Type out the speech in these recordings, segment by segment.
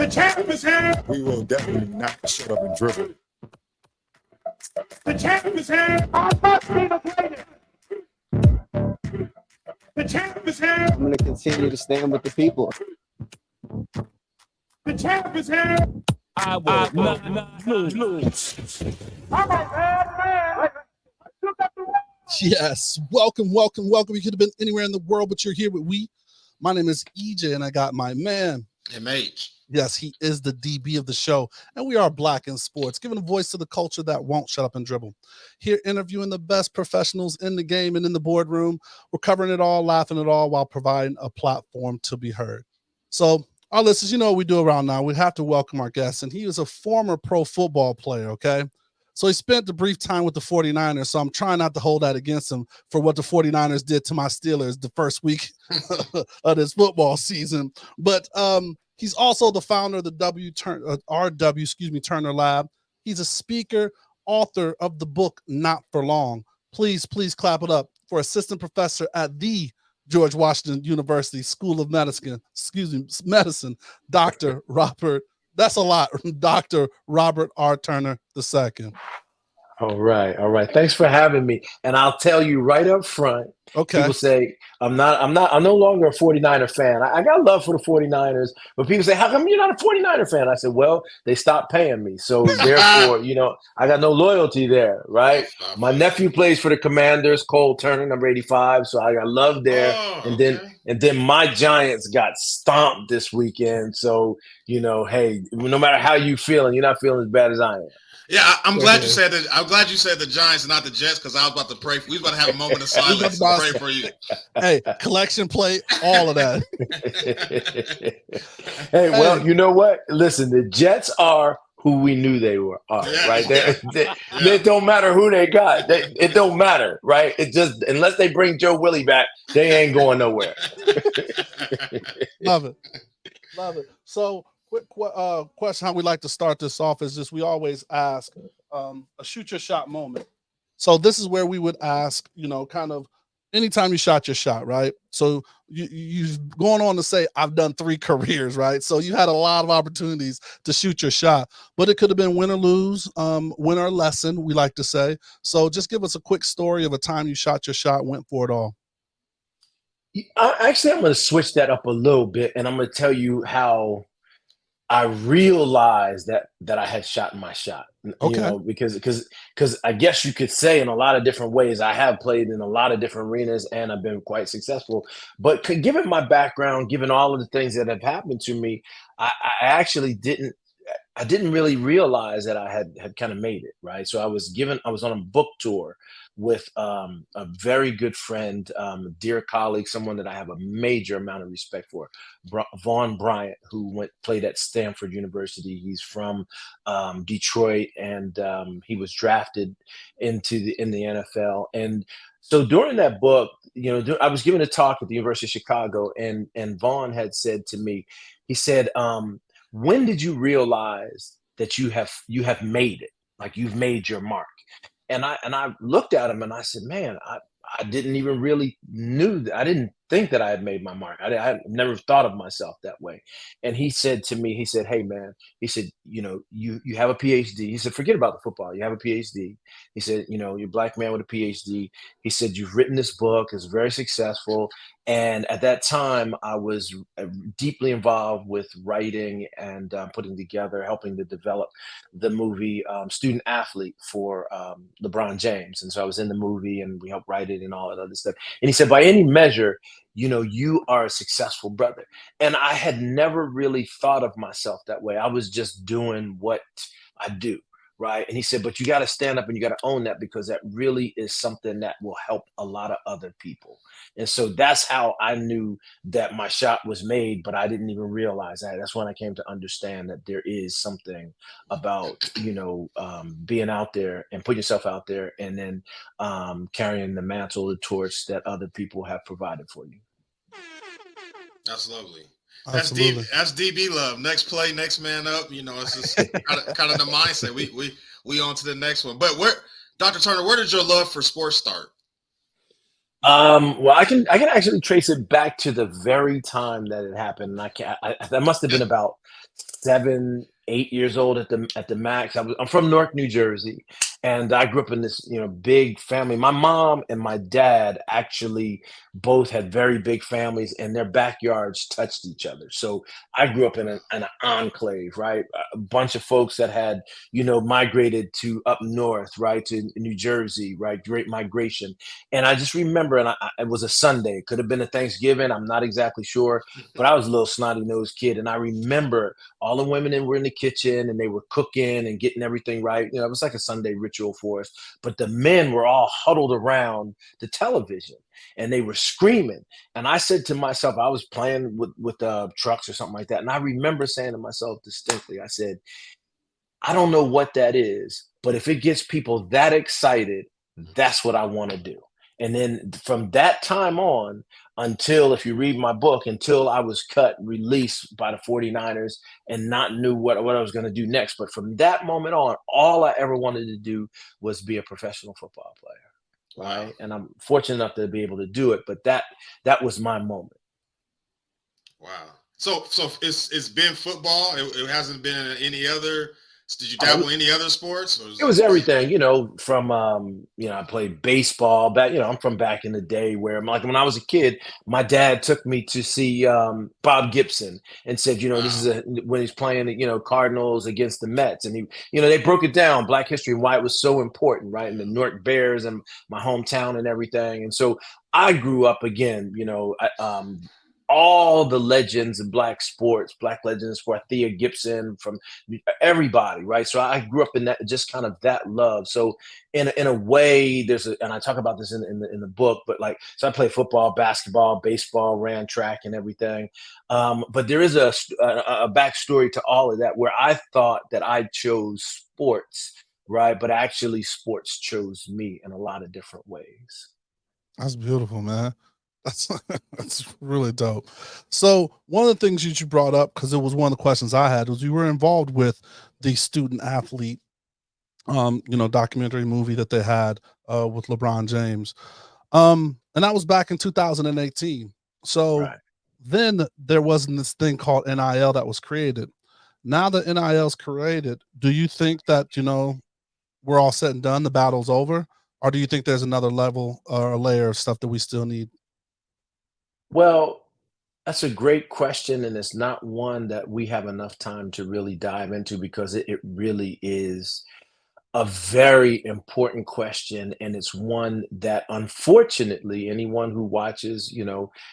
The champ is here. We will definitely not shut up and dribble. The champ is here. Our first leader played. The champ is here. I'm going to continue to stand with the people. The champ is here. I will not lose. All right, man. Look up the wall. Yes, welcome. You could have been anywhere in the world, but you're here with we. My name is EJ, and I got my man. MH. Yes, he is the DB of the show, and we are Black in Sports, giving a voice to the culture that won't shut up and dribble. Here interviewing the best professionals in the game and in the boardroom. We're covering it all, laughing it all, while providing a platform to be heard. So, our listeners, you know what we do around now. We have to welcome our guest, and he is a former pro football player, okay? So he spent the brief time with the 49ers, so I'm trying not to hold that against him for what the 49ers did to my Steelers the first week of this football season. But he's also the founder of the RW Turner Lab. He's a speaker, author of the book Not for Long. Please clap it up for assistant professor at the George Washington University School of Medicine, Dr. Robert. That's a lot. Dr. Robert R. Turner II. All right. Thanks for having me. And I'll tell you right up front, okay. People say, I'm no longer a 49er fan. I got love for the 49ers, but people say, how come you're not a 49er fan? I said, well, they stopped paying me. So therefore, I got no loyalty there, right? My nephew plays for the Commanders, Cole Turner, number 85. So I got love there. And then my Giants got stomped this weekend. So, hey, no matter how you feeling, you're not feeling as bad as I am. Yeah, I'm glad you said that. I'm glad you said the Giants and not the Jets, because I was about to pray. We was about to have a moment of silence to pray for you. Hey, collection plate, all of that. Hey, well, you know what? Listen, the Jets are who we knew they were, right? It don't matter who they got. It don't matter, right? It just, unless they bring Joe Willie back, they ain't going nowhere. Love it. So, quick question, how we like to start this off is just we always ask a shoot your shot moment. So this is where we would ask, kind of anytime you shot your shot, right? So you've gone on to say, I've done 3 careers, right? So you had a lot of opportunities to shoot your shot, but it could have been win or lose, win or lesson, we like to say. So just give us a quick story of a time you shot your shot, went for it all. Actually, I'm going to switch that up a little bit, and I'm going to tell you how I realized that I had shot my shot, because I guess you could say in a lot of different ways, I have played in a lot of different arenas and I've been quite successful. But given my background, given all of the things that have happened to me, I actually didn't really realize that I had kind of made it, right? So I was on a book tour with a very good friend, dear colleague, someone that I have a major amount of respect for, Vaughn Bryant, who played at Stanford University. He's from Detroit, and he was drafted in the NFL. And so during that book, I was giving a talk at the University of Chicago, and Vaughn had said to me, he said, when did you realize that you have made it, like you've made your mark? And I looked at him and I said, man, I didn't even really I didn't think that I had made my mark. I had never thought of myself that way. And he said to me, he said, hey man, he said, you have a PhD. He said, forget about the football. You have a PhD. He said, you're a Black man with a PhD. He said, you've written this book. It's very successful. And at that time, I was deeply involved with writing and putting together, helping to develop the movie Student Athlete for LeBron James. And so I was in the movie and we helped write it and all that other stuff. And he said, by any measure, you are a successful brother. And I had never really thought of myself that way. I was just doing what I do. Right. And he said, but you got to stand up and you got to own that, because that really is something that will help a lot of other people. And so that's how I knew that my shot was made, but I didn't even realize that. That's when I came to understand that there is something about, being out there and putting yourself out there, and then carrying the mantle, the torch that other people have provided for you. That's lovely. That's DB love. Next play, next man up. It's just kind of the mindset. We on to the next one. But Dr. Turner, where did your love for sports start? Well, I can actually trace it back to the very time that it happened. And that must have been about 7, 8 years old at the max. I'm from Newark, New Jersey, and I grew up in this big family. My mom and my dad actually both had very big families, and their backyards touched each other. So I grew up in an enclave, right? A bunch of folks that had migrated to up north, right, to New Jersey, right? Great migration. And I just remember, and it was a Sunday. It could have been a Thanksgiving. I'm not exactly sure, but I was a little snotty nosed kid, and I remember all the women were in the kitchen and they were cooking and getting everything right. It was like a Sunday ritual for us. But the men were all huddled around the television and they were screaming. And I said to myself, I was playing with trucks or something like that. And I remember saying to myself distinctly, I said, I don't know what that is, but if it gets people that excited, that's what I want to do. And then from that time on, until, if you read my book, until I was released by the 49ers and not knew what I was going to do next. But from that moment on, all I ever wanted to do was be a professional football player. Wow. Right. And I'm fortunate enough to be able to do it. But that was my moment. Wow. So it's been football. It hasn't been any other. Did you dabble in any other sports? It was everything, from, I played baseball back, I'm from back in the day where when I was a kid, my dad took me to see Bob Gibson and said, this is when he's playing, Cardinals against the Mets. And they broke it down, Black history and why it was so important, right? And the Newark Bears and my hometown and everything. And so I grew up again, all the legends of Black legends in sport, Thea Gibson, from everybody, right? So I grew up in that, just kind of that love. So in a way, and I talk about this in the book, but so I played football, basketball, baseball, ran track and everything. But there is a backstory to all of that where I thought that I chose sports, right? But actually sports chose me in a lot of different ways. That's beautiful, man. That's really dope. So one of the things that you brought up, because it was one of the questions I had, was you were involved with the student athlete, documentary movie that they had with LeBron James, and that was back in 2018. So then there wasn't this thing called NIL that was created. Now that NIL is created, do you think that we're all said and done, the battle's over, or do you think there's another level or a layer of stuff that we still need? Well, that's a great question, and it's not one that we have enough time to really dive into because it really is a very important question, and it's one that, unfortunately, anyone who watches,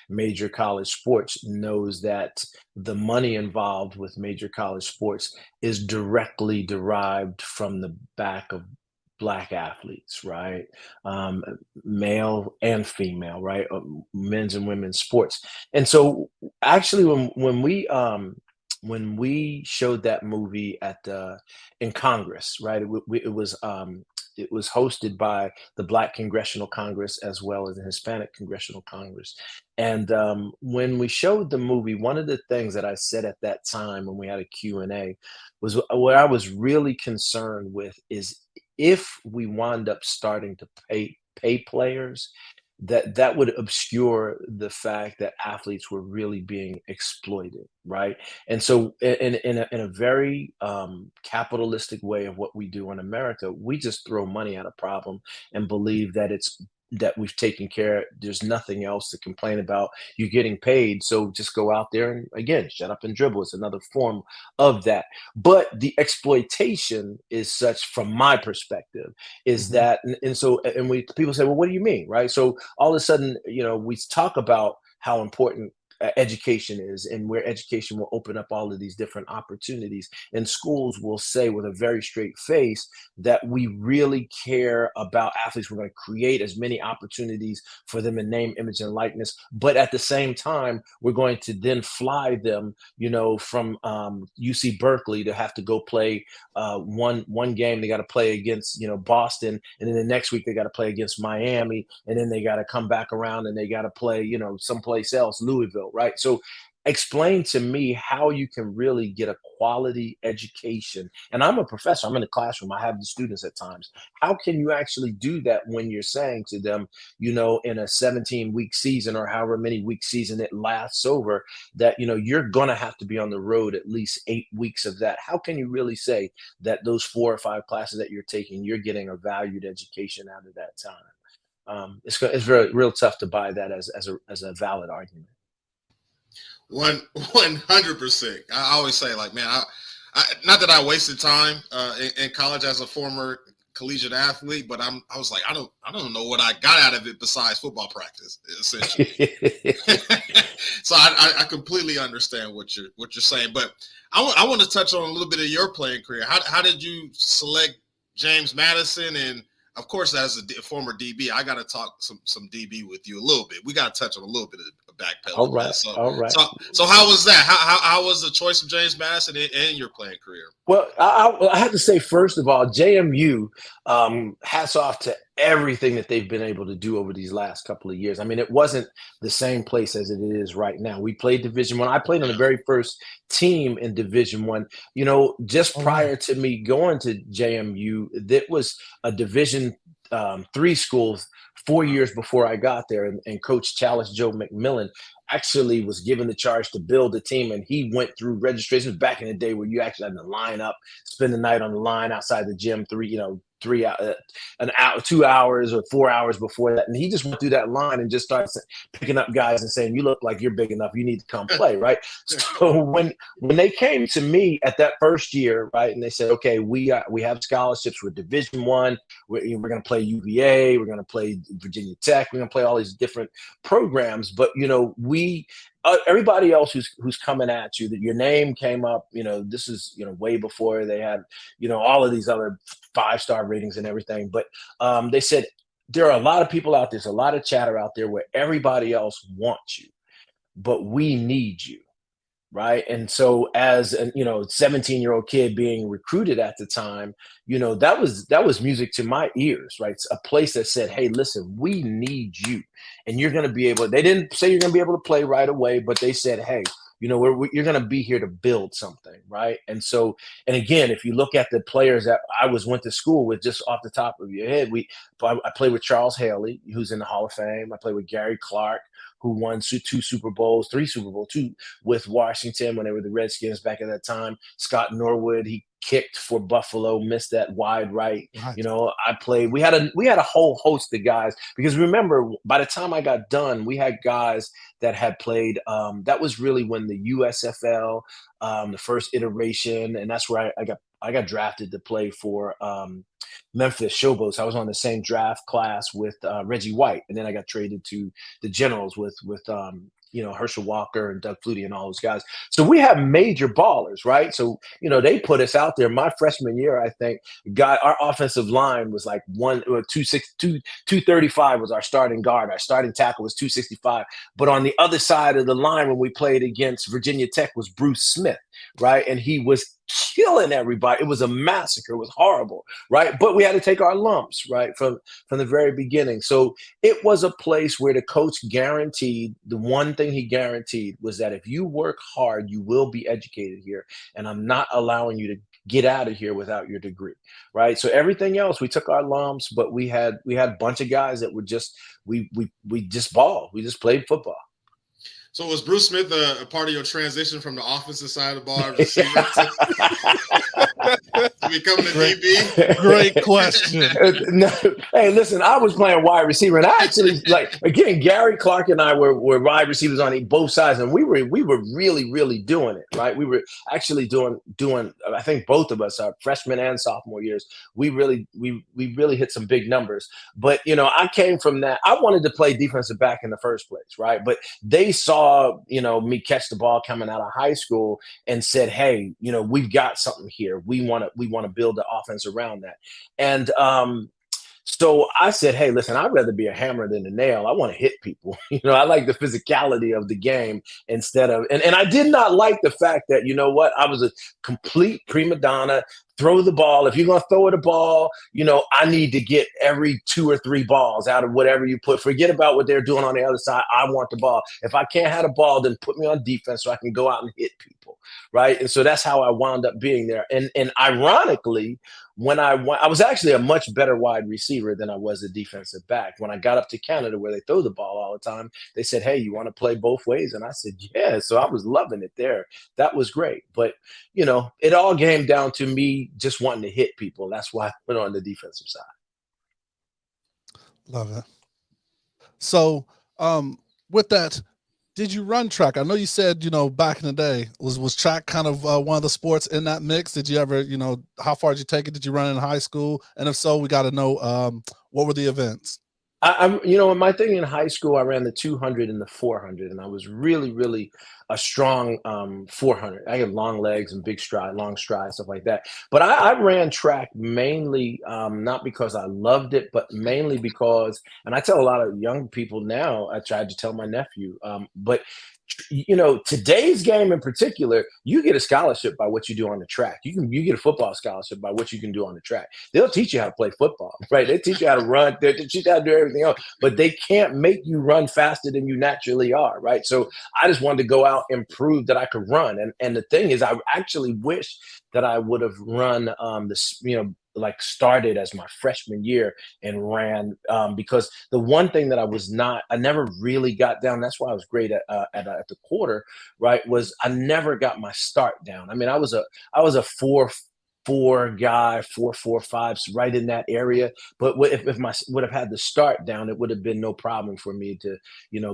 major college sports knows that the money involved with major college sports is directly derived from the back of Black athletes, right? Male and female, right? Men's and women's sports. And so actually when we showed that movie in Congress, right? It was hosted by the Black Congressional Congress as well as the Hispanic Congressional Congress. And when we showed the movie, one of the things that I said at that time when we had a Q&A was what I was really concerned with is if we wound up starting to pay players, that would obscure the fact that athletes were really being exploited, right? And so in a very capitalistic way of what we do in America, we just throw money at a problem and believe that that we've taken care of. There's nothing else to complain about. You're getting paid, so just go out there and, again, shut up and dribble. It's another form of that. But the exploitation is such, from my perspective, is that, and people say, well, what do you mean, right? So all of a sudden, we talk about how important education is and where education will open up all of these different opportunities. And schools will say with a very straight face that we really care about athletes. We're going to create as many opportunities for them in name, image, and likeness. But at the same time, we're going to then fly them, from UC Berkeley to have to go play one game. They got to play against, Boston. And then the next week they got to play against Miami. And then they got to come back around and they got to play, someplace else, Louisville. Right. So explain to me how you can really get a quality education. And I'm a professor, I'm in the classroom, I have the students at times. How can you actually do that when you're saying to them, you know, in a 17-week season or however many week season it lasts over, that, you know, you're going to have to be on the road at least 8 weeks of that? How can you really say that those 4 or 5 classes that you're taking, you're getting a valued education out of that time? It's very real tough to buy that as a valid argument. 100%. I always say, like, man, I not that I wasted time in college as a former collegiate athlete, but I was like, I don't know what I got out of it besides football practice, essentially. So I completely understand what you're saying, but I want to touch on a little bit of your playing career. How did you select James Madison? And of course, as a former DB, I got to talk some DB with you a little bit. We got to touch on a little bit of backpedaling. All right. So how was that? How was the choice of James Madison in your playing career? Well, I have to say, first of all, JMU, hats off to everything that they've been able to do over these last couple of years. I mean, it wasn't the same place as it is right now. We played Division I. I played on the very first team in Division I. You know, just prior to me going to JMU, that was a Division III school 4 years before I got there. And Coach Chalice Joe McMillan actually was given the charge to build a team, and he went through registrations back in the day where you actually had to line up, spend the night on the line outside the gym, 2 hours or 4 hours before that. And he just went through that line and just started picking up guys and saying, you look like you're big enough, you need to come play, right? So when they came to me at that first year, right, and they said, okay, we have scholarships with Division I, we're going to play UVA, we're going to play Virginia Tech, we're going to play all these different programs, but, you know, everybody else who's coming at you, that your name came up, you know, this is, you know, way before they had, you know, all of these other 5-star ratings and everything. But they said, there are a lot of people out there, there's a lot of chatter out there where everybody else wants you, but we need you. Right. And so as a 17-year-old kid being recruited at the time, you know, that was music to my ears. Right. It's a place that said, hey, listen, we need you. And you're going to be able, they didn't say you're going to be able to play right away, but they said, hey, you know, you're going to be here to build something. Right. And so, and again, if you look at the players that I went to school with, just off the top of your head, I played with Charles Haley, who's in the Hall of Fame. I played with Gary Clark, who won 3 Super Bowls, 2 with Washington when they were the Redskins back at that time. Scott Norwood, he kicked for Buffalo, missed that wide right. You know, we had a whole host of guys, because remember, by the time I got done, we had guys that had played. That was really when the USFL, the first iteration, and that's where I got drafted to play for Memphis Showboats. I was on the same draft class with Reggie White, and then I got traded to the Generals with Herschel Walker and Doug Flutie and all those guys. So we have major ballers, right? So, you know, they put us out there. My freshman year, I think, our offensive line was like 235 was our starting guard. Our starting tackle was 265. But on the other side of the line, when we played against Virginia Tech, was Bruce Smith, right? And he was killing everybody. It was a massacre. It was horrible, right? But we had to take our lumps, right, from the very beginning. So it was a place where the coach guaranteed, the one thing he guaranteed was that if you work hard, you will be educated here. And I'm not allowing you to get out of here without your degree, right? So everything else, we took our lumps, but we had a bunch of guys that would just, we just balled. We just played football. So was Bruce Smith a part of your transition from the offensive side of the ball receiver to becoming a DB? Great question. No, hey, listen, I was playing wide receiver, and I actually, again, Gary Clark and I were wide receivers on both sides, and we were really, really doing it, right? We were actually doing. I think both of us, our freshman and sophomore years, we really hit some big numbers. But you know, I came from that. I wanted to play defensive back in the first place, right? But they saw, you know, me catch the ball coming out of high school and said, hey, you know, we've got something here. We want to build the offense around that. And so I said, hey, listen, I'd rather be a hammer than a nail. I want to hit people. You know, I like the physicality of the game instead of, and I did not like the fact that, you know what, I was a complete prima donna, throw the ball. If you're going to throw the ball, I need to get every 2 or 3 balls out of whatever you put. Forget about what they're doing on the other side. I want the ball. If I can't have the ball, then put me on defense so I can go out and hit people, right? And so that's how I wound up being there. And ironically, when I was actually a much better wide receiver than I was a defensive back. When I got up to Canada, where they throw the ball all the time, they said, "Hey, you want to play both ways?" And I said, "Yeah." So I was loving it there. That was great. But it all came down to me just wanting to hit people. That's why I went on the defensive side. Love it. So, with that, did you run track? I know you said, back in the day, was track kind of one of the sports in that mix? Did you ever, how far did you take it? Did you run in high school? And if so, we got to know, what were the events? My thing in high school, I ran the 200 and the 400, and I was really, really a strong 400. I had long legs and long stride, stuff like that. But I ran track mainly not because I loved it, but mainly because, and I tell a lot of young people now, I tried to tell my nephew, but today's game in particular, you get a scholarship by what you do on the track. You get a football scholarship by what you can do on the track. They'll teach you how to play football, right? They teach you how to run. They teach you how to do everything else, but they can't make you run faster than you naturally are, right? So I just wanted to go out and prove that I could run. And the thing is, I actually wish that I would have run started as my freshman year and ran because the one thing that I never really got down. That's why I was great at the quarter, right? Was I never got my start down. I mean, I was a 4.4 guy, 4.45, right in that area. But if I would have had the start down, it would have been no problem for me to,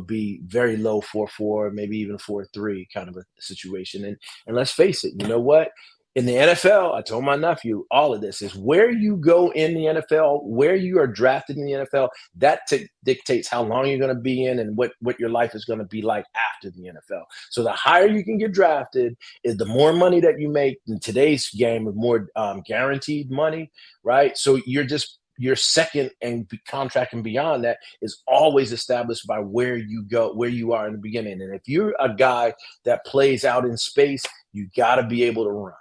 be very low 4.4, maybe even 4.3 kind of a situation. And let's face it, you know what? In the NFL, I told my nephew, all of this is where you go in the NFL, where you are drafted in the NFL, that dictates how long you're going to be in and what your life is going to be like after the NFL. So the higher you can get drafted is the more money that you make in today's game with more guaranteed money, right? So your second and contract and beyond that is always established by where you go, where you are in the beginning. And if you're a guy that plays out in space, you got to be able to run.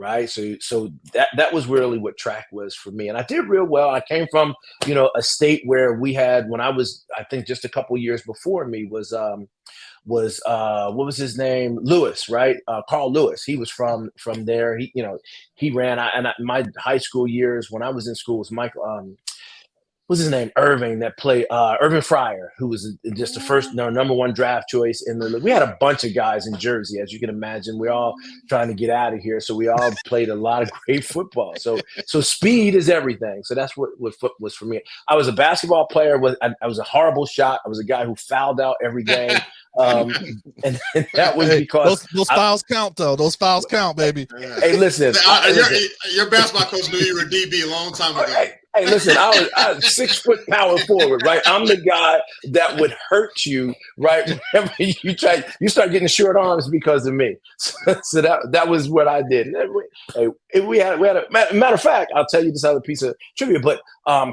Right. So that was really what track was for me. And I did real well. I came from, a state where we had, when I was, I think just a couple years before me was what was his name? Lewis, right? Carl Lewis. He was from there. He ran. My high school years when I was in school was Michael. What's his name? Irving, that played Irving Fryer, who was just the first number one draft choice in the league. We had a bunch of guys in Jersey, as you can imagine. We're all trying to get out of here, so we all played a lot of great football. So speed is everything. So that's what foot was for me. I was a basketball player. I was a horrible shot. I was a guy who fouled out every game. And that was because those fouls count, though. Those fouls count, baby. Hey, listen. Your basketball coach knew you were DB a long time ago. Hey, listen, I was 6 foot power forward, right? I'm the guy that would hurt you, right? Whenever you start getting short arms because of me. So that was what I did. Hey, we had a matter of fact, I'll tell you this other piece of trivia, but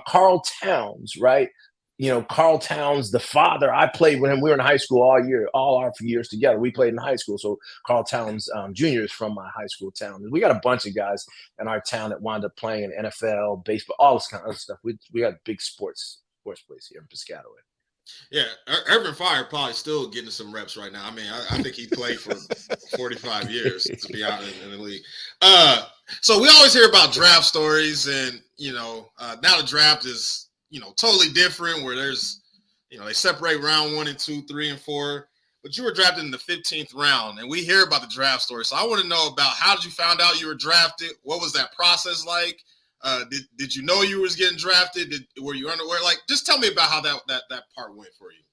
Carl Towns, right? Carl Towns, the father, I played with him. We were in high school all our years together. We played in high school. So Carl Towns Jr. is from my high school town. We got a bunch of guys in our town that wound up playing in NFL, baseball, all this kind of stuff. We got big sports place here in Piscataway. Yeah, Irvin Fryer probably still getting some reps right now. I mean, I think he played for 45 years to be out in the league. So we always hear about draft stories, and now the draft is totally different, where there's, they separate round 1 and 2, 3 and 4, but you were drafted in the 15th round, and we hear about the draft story. So I want to know about, how did you find out you were drafted? What was that process like? Did you know you was getting drafted? Were you unaware? Just tell me about how that part went for you.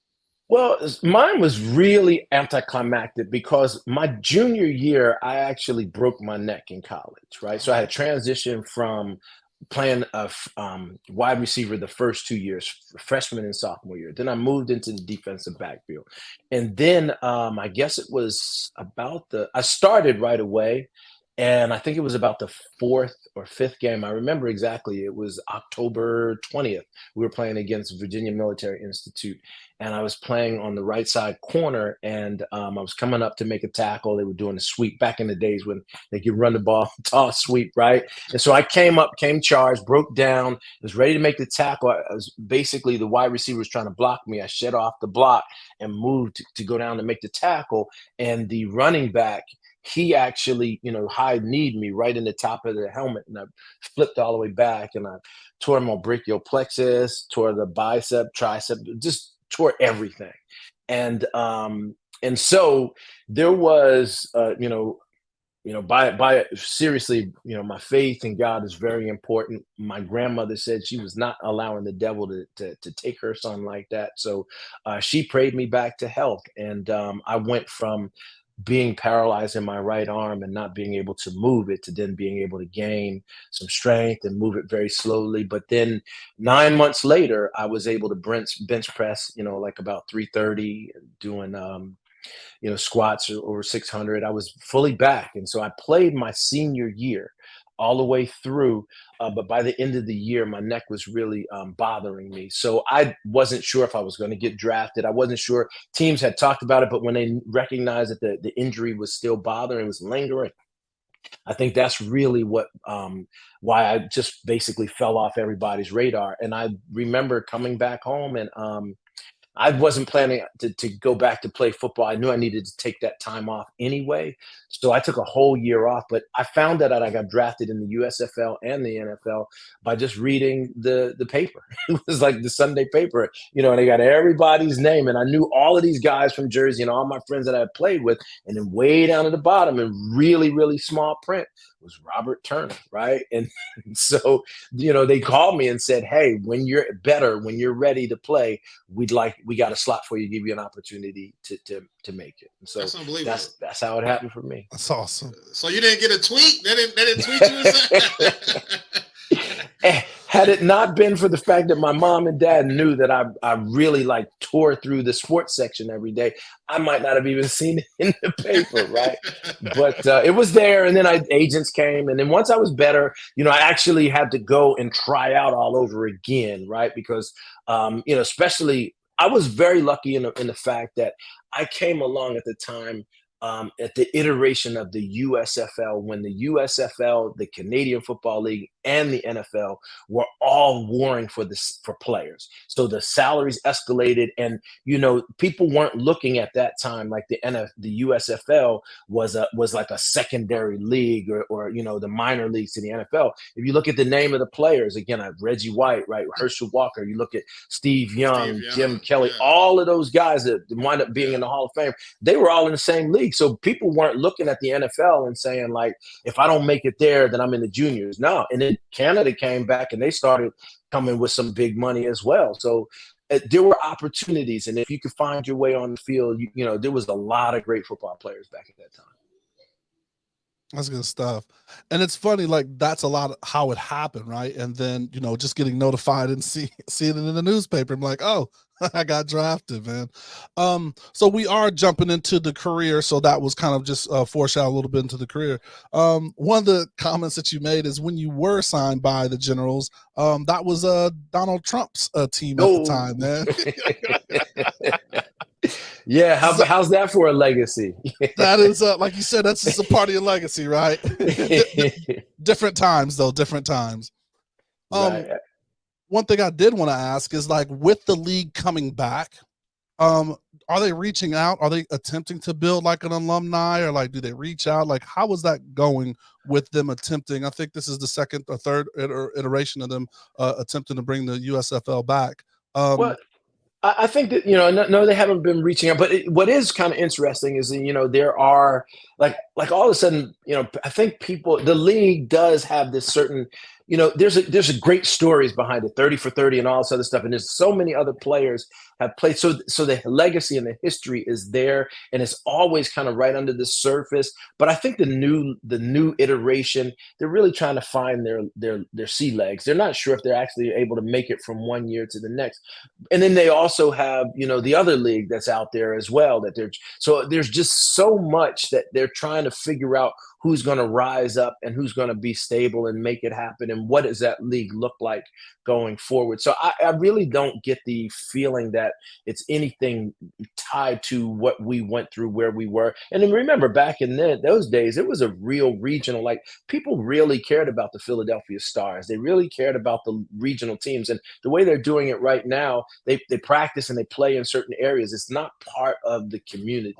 Well, mine was really anticlimactic because my junior year, I actually broke my neck in college, right? So I had transitioned from playing wide receiver the first 2 years, freshman and sophomore year. Then I moved into the defensive backfield. And then I guess it was I started right away. And I think it was about the fourth or fifth game. I remember exactly. It was October 20th. We were playing against Virginia Military Institute, and I was playing on the right side corner, and I was coming up to make a tackle. They were doing a sweep back in the days when they could run the ball, toss sweep, right? And so I came charged, broke down, was ready to make the tackle. I was basically, the wide receiver was trying to block me. I shed off the block and moved to go down to make the tackle, and the running back, he actually, high-kneed me right in the top of the helmet, and I flipped all the way back, and I tore my brachial plexus, tore the bicep, tricep, just tore everything. And so there was, by seriously, my faith in God is very important. My grandmother said she was not allowing the devil to take her son like that. So she prayed me back to health, and I went from being paralyzed in my right arm and not being able to move it to then being able to gain some strength and move it very slowly. But then 9 months later, I was able to bench press, like about 330, doing, squats over 600. I was fully back. And so I played my senior year all the way through. But by the end of the year, my neck was really bothering me. So I wasn't sure if I was going to get drafted. I wasn't sure. Teams had talked about it, but when they recognized that the injury was still bothering, it was lingering, I think that's really what why I just basically fell off everybody's radar. And I remember coming back home, and I wasn't planning to go back to play football. I knew I needed to take that time off anyway. So I took a whole year off, but I found that I got drafted in the USFL and the NFL by just reading the paper. It was like the Sunday paper, and they got everybody's name. And I knew all of these guys from Jersey and all my friends that I had played with. And then way down at the bottom in really, really small print was Robert Turner, right? And so, they called me and said, hey, when you're better, when you're ready to play, we got a slot for you, give you an opportunity to make it. And so that's unbelievable. That's how it happened for me. That's awesome. So you didn't get a tweet? They didn't tweet you? Had it not been for the fact that my mom and dad knew that I really tore through the sports section every day, I might not have even seen it in the paper, right? But it was there, and then agents came, and then once I was better, I actually had to go and try out all over again, right? Because especially I was very lucky in the fact that I came along at the time. At the iteration of the USFL, when the USFL, the Canadian Football League, and the NFL were all warring for players. So the salaries escalated, and people weren't looking at that time like the USFL was like a secondary league or the minor leagues to the NFL. If you look at the name of the players, again, Reggie White, right, Herschel Walker, you look at Steve Young, Jim Kelly, yeah. all of those guys that wind up being in the Hall of Fame, they were all in the same league. So people weren't looking at the NFL and saying, if I don't make it there, then I'm in the juniors. No. And then Canada came back and they started coming with some big money as well. So there were opportunities. And if you could find your way on the field, there was a lot of great football players back at that time. That's good stuff. And it's funny, that's a lot of how it happened, right? And then, just getting notified and seeing it in the newspaper. I'm like, oh, I got drafted, man. So we are jumping into the career. So that was kind of just foreshadow a little bit into the career. One of the comments that you made is when you were signed by the Generals, that was Donald Trump's team at the time, man. Yeah, how's that for a legacy? That is, like you said, that's just a part of your legacy, right? Different times, though, different times. Right. One thing I did want to ask is, with the league coming back, are they reaching out? Are they attempting to build an alumni, or do they reach out? How is that going with them attempting? I think this is the second or third iteration of them attempting to bring the USFL back. Well, I think that, no, they haven't been reaching out, but what is kind of interesting is that, there are all of a sudden, I think the league does have this certain, there's a great stories behind it, 30 for 30 and all this other stuff. And there's so many other players have played. So the legacy and the history is there, and it's always kind of right under the surface. But I think the new iteration, they're really trying to find their sea legs. They're not sure if they're actually able to make it from one year to the next. And then they also have, the other league that's out there as well, so there's just so much that they're trying to figure out who's going to rise up and who's going to be stable and make it happen, and what does that league look like going forward. So I really don't get the feeling that it's anything tied to what we went through, where we were. And then remember, back in those days, it was a real regional, like, people really cared about the Philadelphia Stars. They really cared about the regional teams. And the way they're doing it right now, they practice and they play in certain areas. It's not part of the community.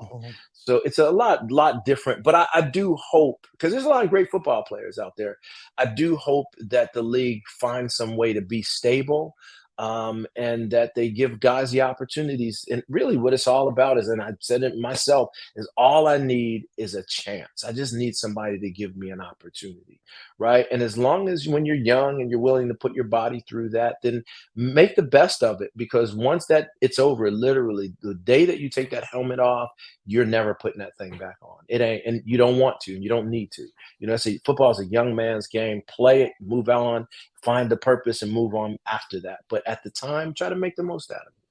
So it's a lot different. But I do hope, because there's a lot of great football players out there, I do hope that the league finds some way to be stable, and that they give guys the opportunities. And really what it's all about is, and I've said it myself, is all I need is a chance. I just need somebody to give me an opportunity, right? And as long as, when you're young and you're willing to put your body through that, then make the best of it, because once that it's over, literally the day that you take that helmet off, you're never putting that thing back on. It ain't, and you don't want to, and you don't need to. I say football is a young man's game. Play it, move on, find the purpose, and move on after that. But at the time, try to make the most out of it.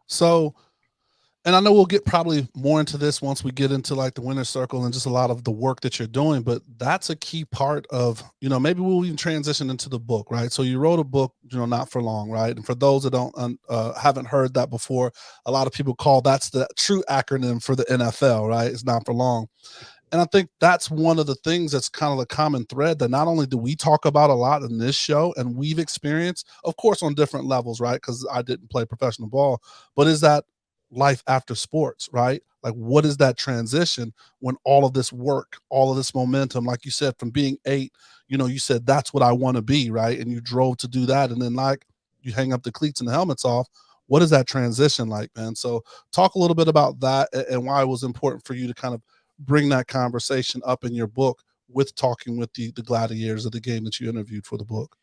So, and I know we'll get probably more into this once we get into like the winner's circle and just a lot of the work that you're doing, but that's a key part of, maybe we'll even transition into the book, right? So you wrote a book, Not for Long, right? And for those that don't haven't heard that before, a lot of people call that's the true acronym for the NFL, right? It's Not for Long. And I think that's one of the things that's kind of the common thread that not only do we talk about a lot in this show, and we've experienced, of course, on different levels, right? Because I didn't play professional ball, but is that life after sports, right? Like, what is that transition when all of this work, all of this momentum, like you said, from being 8, you said, that's what I want to be, right? And you drove to do that. And then, like, you hang up the cleats and the helmets off. What is that transition like, man? So talk a little bit about that and why it was important for you to kind of bring that conversation up in your book with talking with the gladiators of the game that you interviewed for the book.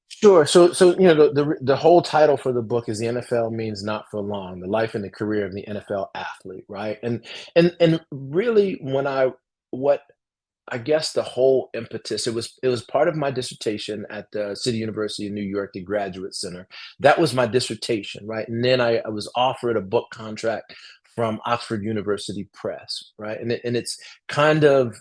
Sure. So the whole title for the book is "The NFL Means Not for Long: The Life and the Career of the NFL Athlete," right? And really, what I guess the whole impetus, it was part of my dissertation at the City University of New York, the Graduate Center. That was my dissertation, right? And then I was offered a book contract from Oxford University Press, right? And it's kind of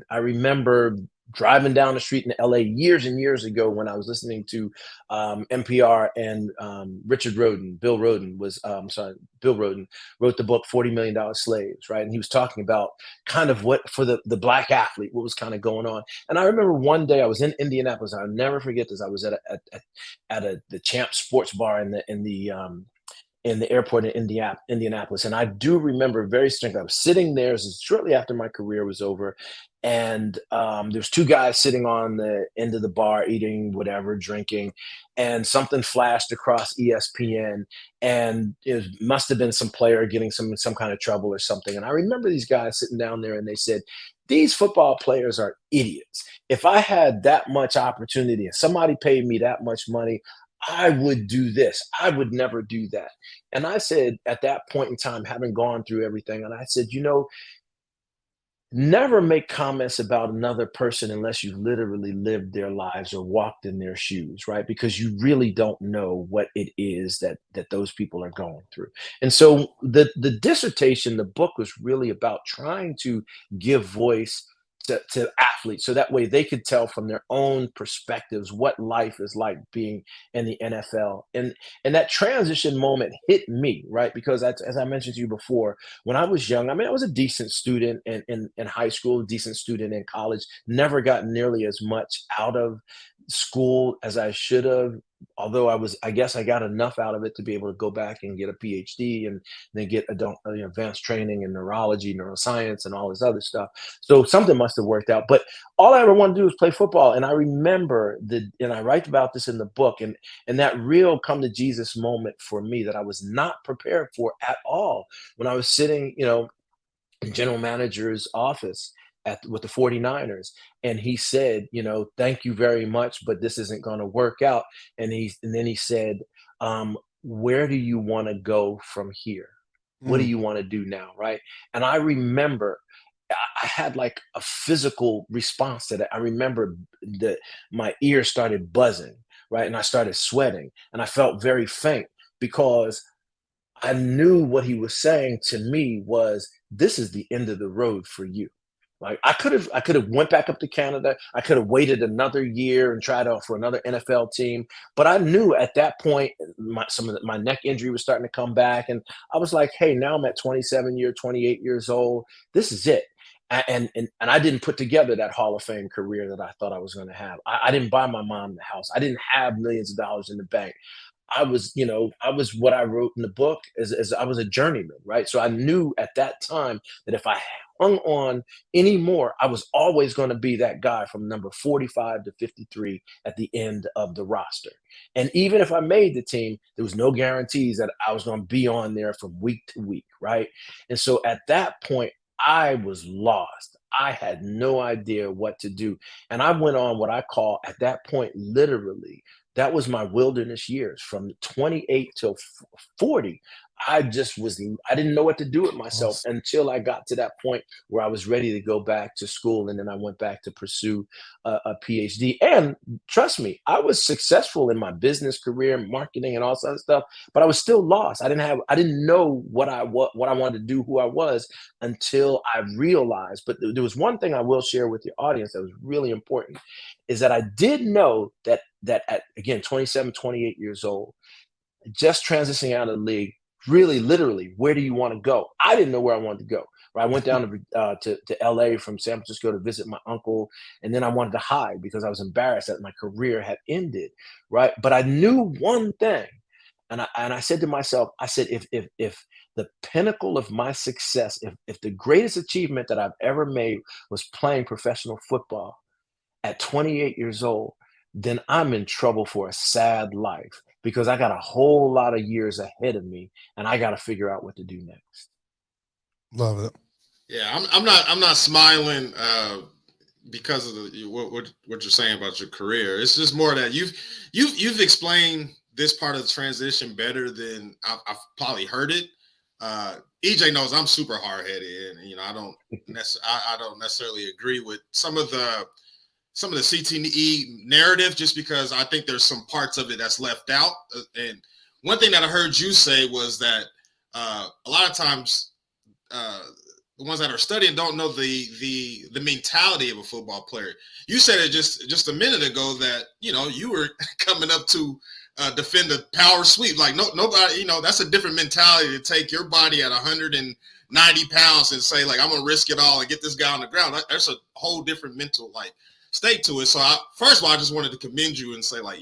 I remember driving down the street in LA years and years ago when I was listening to NPR, and Bill Roden wrote the book $40 Million Slaves, right? And he was talking about kind of what for the black athlete, what was kind of going on. And I remember one day I was in Indianapolis. I'll never forget this. I was at the Champ Sports Bar in the airport in Indianapolis. And I do remember very distinctly, I was sitting there, this is shortly after my career was over, and there's 2 guys sitting on the end of the bar eating whatever, drinking, and something flashed across ESPN, and it must have been some player getting some kind of trouble or something. And I remember these guys sitting down there, and they said, "These football players are idiots. If I had that much opportunity and somebody paid me that much money, I would do this. I would never do that." And I said, at that point in time, having gone through everything, and I said, never make comments about another person unless you literally lived their lives or walked in their shoes, right? Because you really don't know what it is that those people are going through. And so the dissertation, the book, was really about trying to give voice to athletes, so that way they could tell from their own perspectives what life is like being in the NFL. And that transition moment hit me, right? Because as I mentioned to you before, when I was young, I mean, I was a decent student in high school, a decent student in college, never got nearly as much out of school as I should have. Although I guess I got enough out of it to be able to go back and get a PhD and then get advanced training in neurology, neuroscience, and all this other stuff. So something must have worked out. But all I ever wanted to do was play football. And I remember and I write about this in the book, and that real come to Jesus moment for me that I was not prepared for at all when I was sitting, in general manager's office with the 49ers. And he said, "Thank you very much, but this isn't going to work out." And then he said, "Where do you want to go from here? What do you want to do now?" Right. And I remember I had like a physical response to that. I remember that my ears started buzzing, right? And I started sweating, and I felt very faint, because I knew what he was saying to me was, this is the end of the road for you. Like I could have went back up to Canada. I could have waited another year and tried out for another NFL team. But I knew at that point my neck injury was starting to come back, and I was like, hey, now I'm at 28 years old. This is it. And I didn't put together that Hall of Fame career that I thought I was going to have. I didn't buy my mom the house. I didn't have millions of dollars in the bank. I was what I wrote in the book as I was a journeyman, right? So I knew at that time that if I hung on anymore, I was always going to be that guy from number 45 to 53 at the end of the roster. And even if I made the team, there was no guarantees that I was going to be on there from week to week, right? And so at that point, I was lost. I had no idea what to do. And I went on what I call at that point, literally, that was my wilderness years from 28 till 40. I didn't know what to do with myself until I got to that point where I was ready to go back to school. And then I went back to pursue a PhD. And trust me, I was successful in my business career, marketing and all sorts of stuff, but I was still lost. I didn't know what I wanted to do, who I was, until I realized. But there was one thing I will share with your audience that was really important, is that I did know that at, again, 27, 28 years old, just transitioning out of the league, really, literally, where do you want to go? I didn't know where I wanted to go. Right? I went down to LA from San Francisco to visit my uncle, and then I wanted to hide because I was embarrassed that my career had ended. Right? But I knew one thing, and I said to myself, I said, if the pinnacle of my success, if the greatest achievement that I've ever made was playing professional football at 28 years old, then I'm in trouble for a sad life, because I got a whole lot of years ahead of me and I got to figure out what to do next. Love it. Yeah, I'm not smiling because of what you're saying about your career. It's just more that you've explained this part of the transition better than I've probably heard it. EJ knows I'm super hard headed, and I don't necessarily agree with some of the CTE narrative, just because I think there's some parts of it that's left out. And one thing that I heard you say was that a lot of times the ones that are studying don't know the mentality of a football player. You said it just a minute ago that you were coming up to defend a power sweep. Like nobody, that's a different mentality to take your body at 190 pounds and say, like, I'm gonna risk it all and get this guy on the ground. That's a whole different mental state to it. So first of all, I just wanted to commend you and say, like,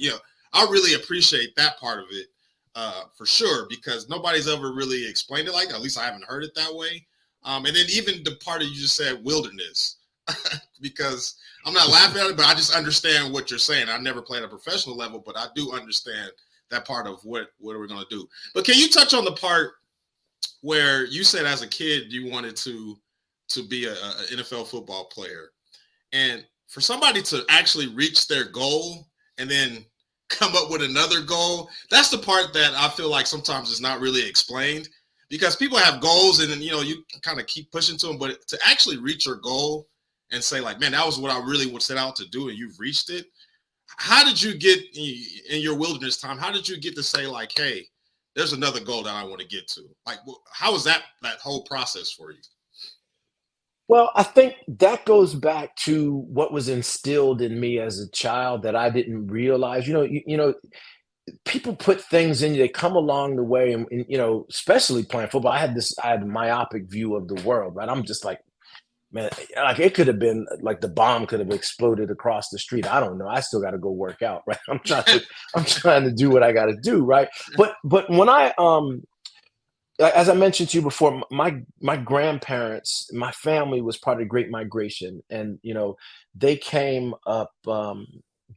I really appreciate that part of it for sure, because nobody's ever really explained it like that. At least I haven't heard it that way. And then even the part that you just said, wilderness, because I'm not laughing at it, but I just understand what you're saying. I never played at a professional level, but I do understand that part of what we're going to do. But can you touch on the part where you said as a kid you wanted to be a NFL football player, and for somebody to actually reach their goal and then come up with another goal, that's the part that I feel like sometimes is not really explained, because people have goals and then, you kind of keep pushing to them, but to actually reach your goal and say, like, man, that was what I really would set out to do, and you've reached it. How did you get in your wilderness time? How did you get to say, like, hey, there's another goal that I want to get to? Like, how was that whole process for you? Well, I think that goes back to what was instilled in me as a child that I didn't realize. People put things in you, they come along the way, and especially playing football. I had a myopic view of the world, right? I'm just like, man, like it could have been like the bomb could have exploded across the street. I don't know. I still got to go work out, right? I'm trying to do what I got to do, right? But when I as I mentioned to you before, my grandparents, my family was part of the Great Migration, and they came up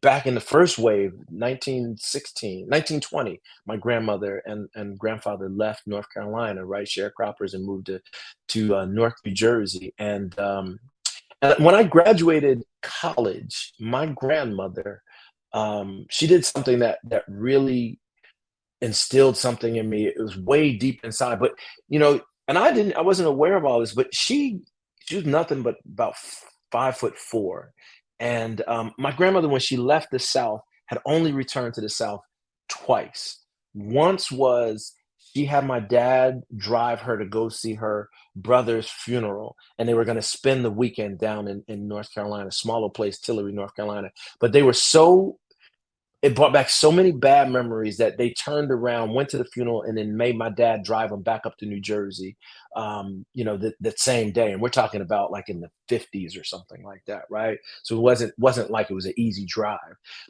back in the first wave, 1920. My grandmother and grandfather left North Carolina, right, sharecroppers, and moved to Newark, New Jersey. And when I graduated college, my grandmother, she did something that really instilled something in me. It was way deep inside, but and I wasn't aware of all this, but she was nothing but about 5'4". And my grandmother, when she left the South, had only returned to the South twice. Once was she had my dad drive her to go see her brother's funeral, and they were going to spend the weekend down in North Carolina, smaller place, Tillery, North Carolina. But they were so it brought back so many bad memories that they turned around, went to the funeral, and then made my dad drive them back up to New Jersey, that same day. And we're talking about like in the 50s or something like that, right? So it wasn't like it was an easy drive.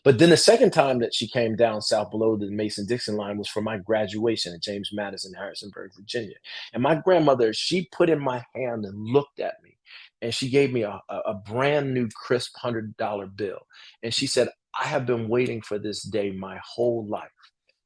But then the second time that she came down south below the Mason-Dixon line was for my graduation at James Madison, Harrisonburg, Virginia. And my grandmother, she put in my hand and looked at me, and she gave me a brand new crisp $100 bill. And she said, I have been waiting for this day my whole life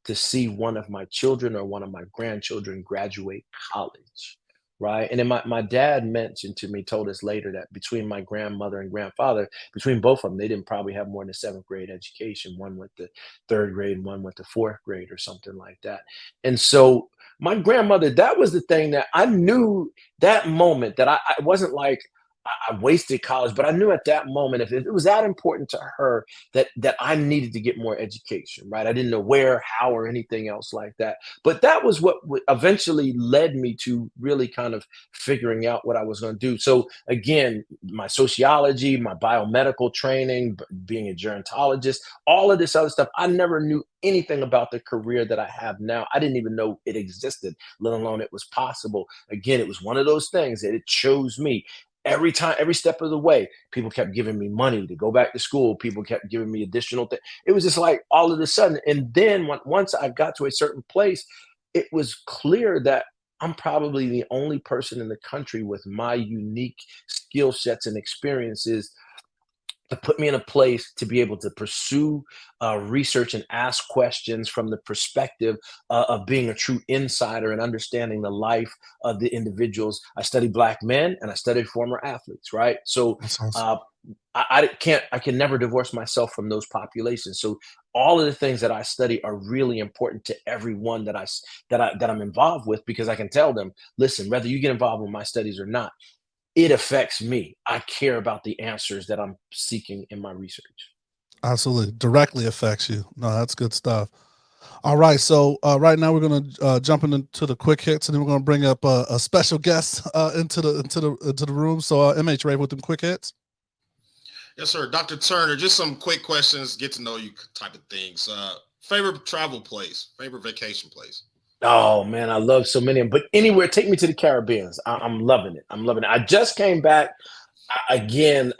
to see one of my children or one of my grandchildren graduate college, right? And then my dad mentioned to me, told us later that between my grandmother and grandfather, between both of them, they didn't probably have more than a seventh grade education. One went to third grade and one went to fourth grade or something like that. And so my grandmother, that was the thing that I knew that moment that I wasn't like, I wasted college, but I knew at that moment, if it was that important to her, that I needed to get more education, right? I didn't know where, how, or anything else like that. But that was what eventually led me to really kind of figuring out what I was going to do. So again, my sociology, my biomedical training, being a gerontologist, all of this other stuff, I never knew anything about the career that I have now. I didn't even know it existed, let alone it was possible. Again, it was one of those things that it chose me. Every time, every step of the way, people kept giving me money to go back to school. People kept giving me additional things. It was just like all of a sudden. And then once I got to a certain place, it was clear that I'm probably the only person in the country with my unique skill sets and experiences to put me in a place to be able to pursue research and ask questions from the perspective of being a true insider and understanding the life of the individuals. I study Black men and I study former athletes, right? So That's awesome. I can never divorce myself from those populations. So all of the things that I study are really important to everyone that I'm involved with, because I can tell them, listen, whether you get involved with my studies or not, it affects me. I care about the answers that I'm seeking in my research. Absolutely. Directly affects you. No, that's good stuff. All right. So right now we're going to jump into the quick hits, and then we're going to bring up a special guest into the room. So MH, Ray, with them quick hits. Yes, sir. Dr. Turner, just some quick questions, get to know you type of things. Favorite travel place, favorite vacation place? Oh man, I love so many of them. But anywhere, take me to the Caribbean. I'm loving it. I'm loving it. I just came back again.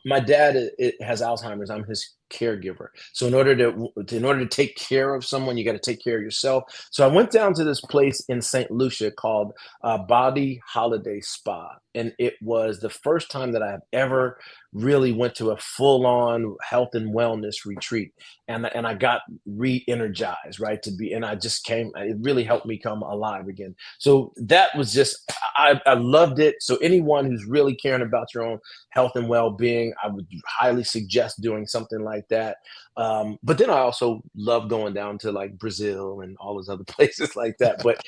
My dad has Alzheimer's. I'm his caregiver. So in order to take care of someone, you got to take care of yourself. So I went down to this place in St. Lucia called Body Holiday Spa, and it was the first time that I have ever really went to a full-on health and wellness retreat, and I got re-energized, right? And I just it really helped me come alive again. So that was just, I loved it. So anyone who's really caring about your own health and well-being, I would highly suggest doing something like that. But then I also love going down to like Brazil and all those other places like that. But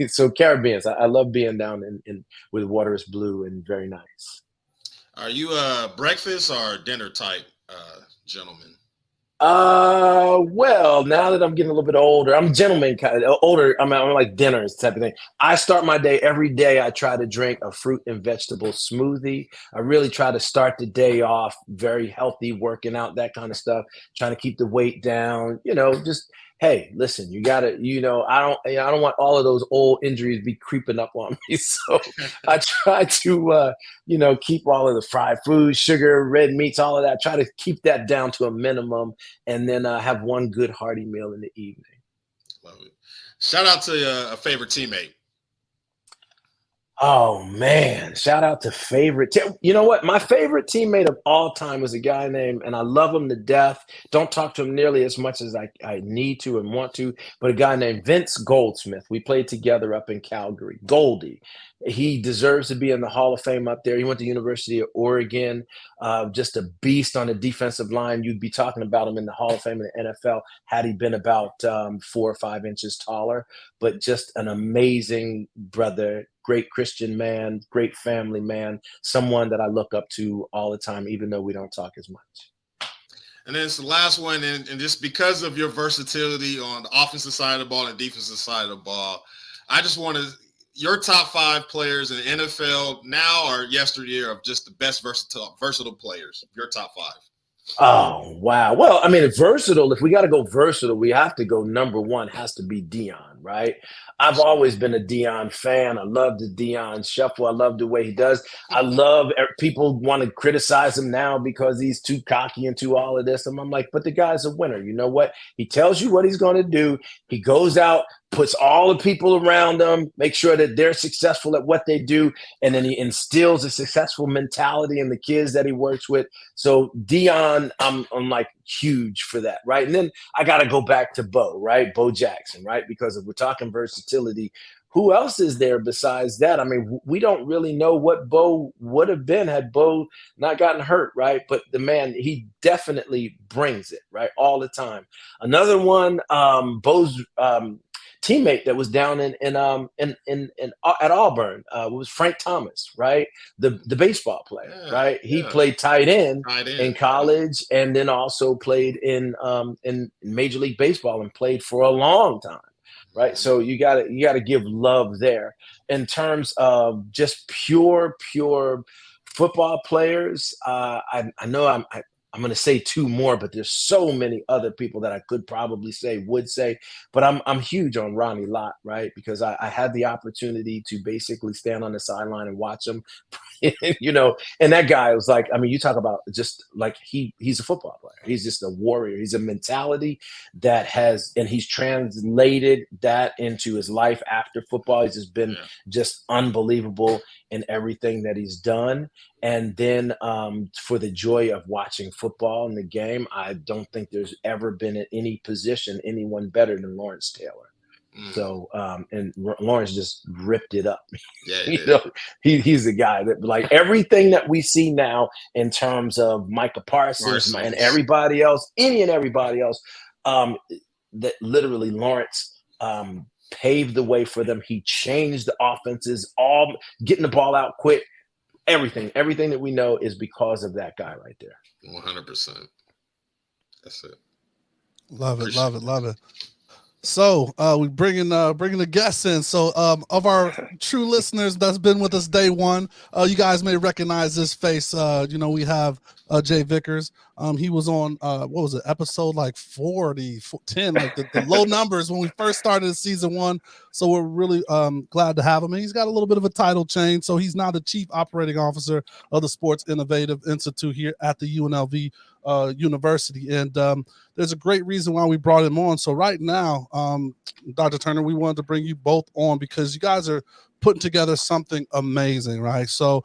so Caribbean, I love being down in where the water is blue and very nice. Are you a breakfast or dinner type gentleman? Well, now that I'm getting a little bit older, I'm a gentleman, kind of older. I'm like dinners type of thing. I start my day every day. I try to drink a fruit and vegetable smoothie. I really try to start the day off very healthy, working out, that kind of stuff, trying to keep the weight down, just, hey, listen, you gotta, I don't want all of those old injuries be creeping up on me. So I try to, keep all of the fried food, sugar, red meats, all of that. Try to keep that down to a minimum, and then have one good hearty meal in the evening. Love it. Shout out to a favorite teammate. Oh man, shout out to favorite. You know what? My favorite teammate of all time was a guy named, and I love him to death. Don't talk to him nearly as much as I need to and want to, but a guy named Vince Goldsmith. We played together up in Calgary. Goldie. He deserves to be in the Hall of Fame up there. He went to the University of Oregon, just a beast on the defensive line. You'd be talking about him in the Hall of Fame in the NFL had he been about 4 or 5 inches taller, but just an amazing brother, great Christian man, great family man, someone that I look up to all the time, even though we don't talk as much. And then it's the last one, and just because of your versatility on the offensive side of the ball and defensive side of the ball, I just want your top 5 players in the NFL now or yesteryear of just the best versatile players. Your top 5. Oh, wow. Well, I mean, versatile, if we got to go versatile, we have to go number 1 has to be Dion, right? I've always been a Dion fan. I love the Dion shuffle. I love the way he does. I love people want to criticize him now because he's too cocky and too all of this. And I'm like, but the guy's a winner. You know what? He tells you what he's going to do. He goes out, puts all the people around him, make sure that they're successful at what they do, and then he instills a successful mentality in the kids that he works with. So Dion, I'm like huge for that, right? And then I got to go back to Bo, right? Bo Jackson, right? Because if we're talking versatility, who else is there besides that? I mean, we don't really know what Bo would have been had Bo not gotten hurt, right? But the man, he definitely brings it, right? All the time. Another one, Bo's teammate that was down at Auburn was Frank Thomas, right? The baseball player, right? He played tight end in college, and then also played in Major League Baseball and played for a long time, right? So you gotta give love there. In terms of just pure football players, I know I'm going to say 2 more, but there's so many other people that I could probably would say, but I'm huge on Ronnie Lott, right? Because I had the opportunity to basically stand on the sideline and watch him, you know, and that guy was like, I mean, you talk about just like he's a football player. He's just a warrior. He's a mentality that and he's translated that into his life after football. He's just been just unbelievable in everything that he's done. And then for the joy of watching football in the game, I don't think there's ever been at any position anyone better than Lawrence Taylor. So and Lawrence just ripped it up. You know, he's the guy that, like, everything that we see now in terms of Micah Parsons and everybody else, any and everybody else, that literally Lawrence paved the way for them. He changed the offenses, all getting the ball out quick. Everything that we know is because of that guy right there. 100%. That's it. Love it. So we bringing the guests in. So of our true listeners that's been with us day one, you guys may recognize this face. You know, we have Jay Vickers. He was on what was it, episode like 40, 10, like the low numbers when we first started season 1. So we're really glad to have him. And he's got a little bit of a title change. So he's now the Chief Operating Officer of the Sports Innovative Institute here at the UNLV University. And there's a great reason why we brought him on. So right now, Dr. Turner, we wanted to bring you both on because you guys are putting together something amazing, right? So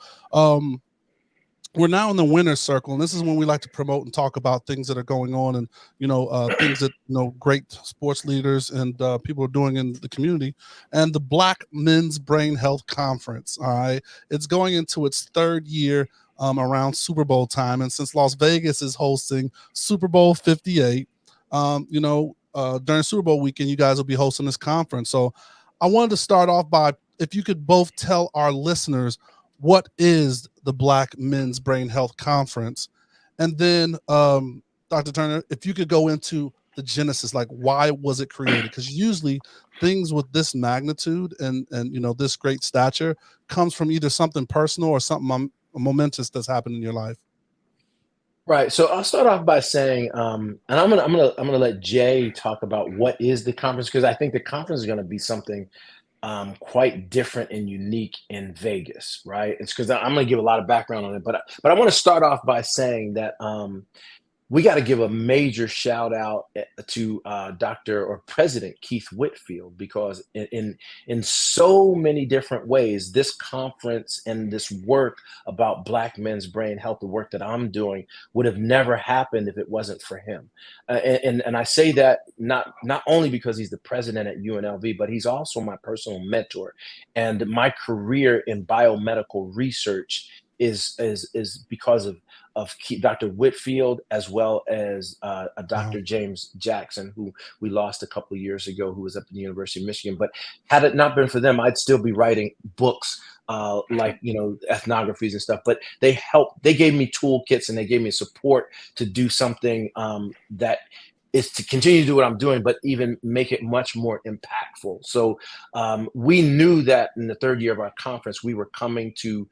we're now in the winner's circle, and this is when we like to promote and talk about things that are going on, and things that great sports leaders and people are doing in the community. And the Black Men's Brain Health Conference, all right, it's going into its 3rd year around Super Bowl time, and since Las Vegas is hosting Super Bowl 58, during Super Bowl weekend, you guys will be hosting this conference. So I wanted to start off by, if you could both tell our listeners what is the Black Men's Brain Health Conference, and then Dr. Turner, if you could go into the genesis, like why was it created? Because usually things with this magnitude and this great stature comes from either something personal or something momentous that's happened in your life. Right. So I'll start off by saying, and I'm gonna let Jay talk about what is the conference, because I think the conference is gonna be something quite different and unique in Vegas, right? It's because I'm gonna give a lot of background on it, but I want to start off by saying that we got to give a major shout out to Dr. or President Keith Whitfield, because in so many different ways, this conference and this work about Black men's brain health, the work that I'm doing, would have never happened if it wasn't for him. And I say that not only because he's the president at UNLV, but he's also my personal mentor. And my career in biomedical research is because Dr. Whitfield, as well as Dr. James Jackson, who we lost a couple of years ago, who was up at the University of Michigan. But had it not been for them, I'd still be writing books like, ethnographies and stuff. But they gave me toolkits and they gave me support to do something that is to continue to do what I'm doing, but even make it much more impactful. So we knew that in the third year of our conference, we were coming to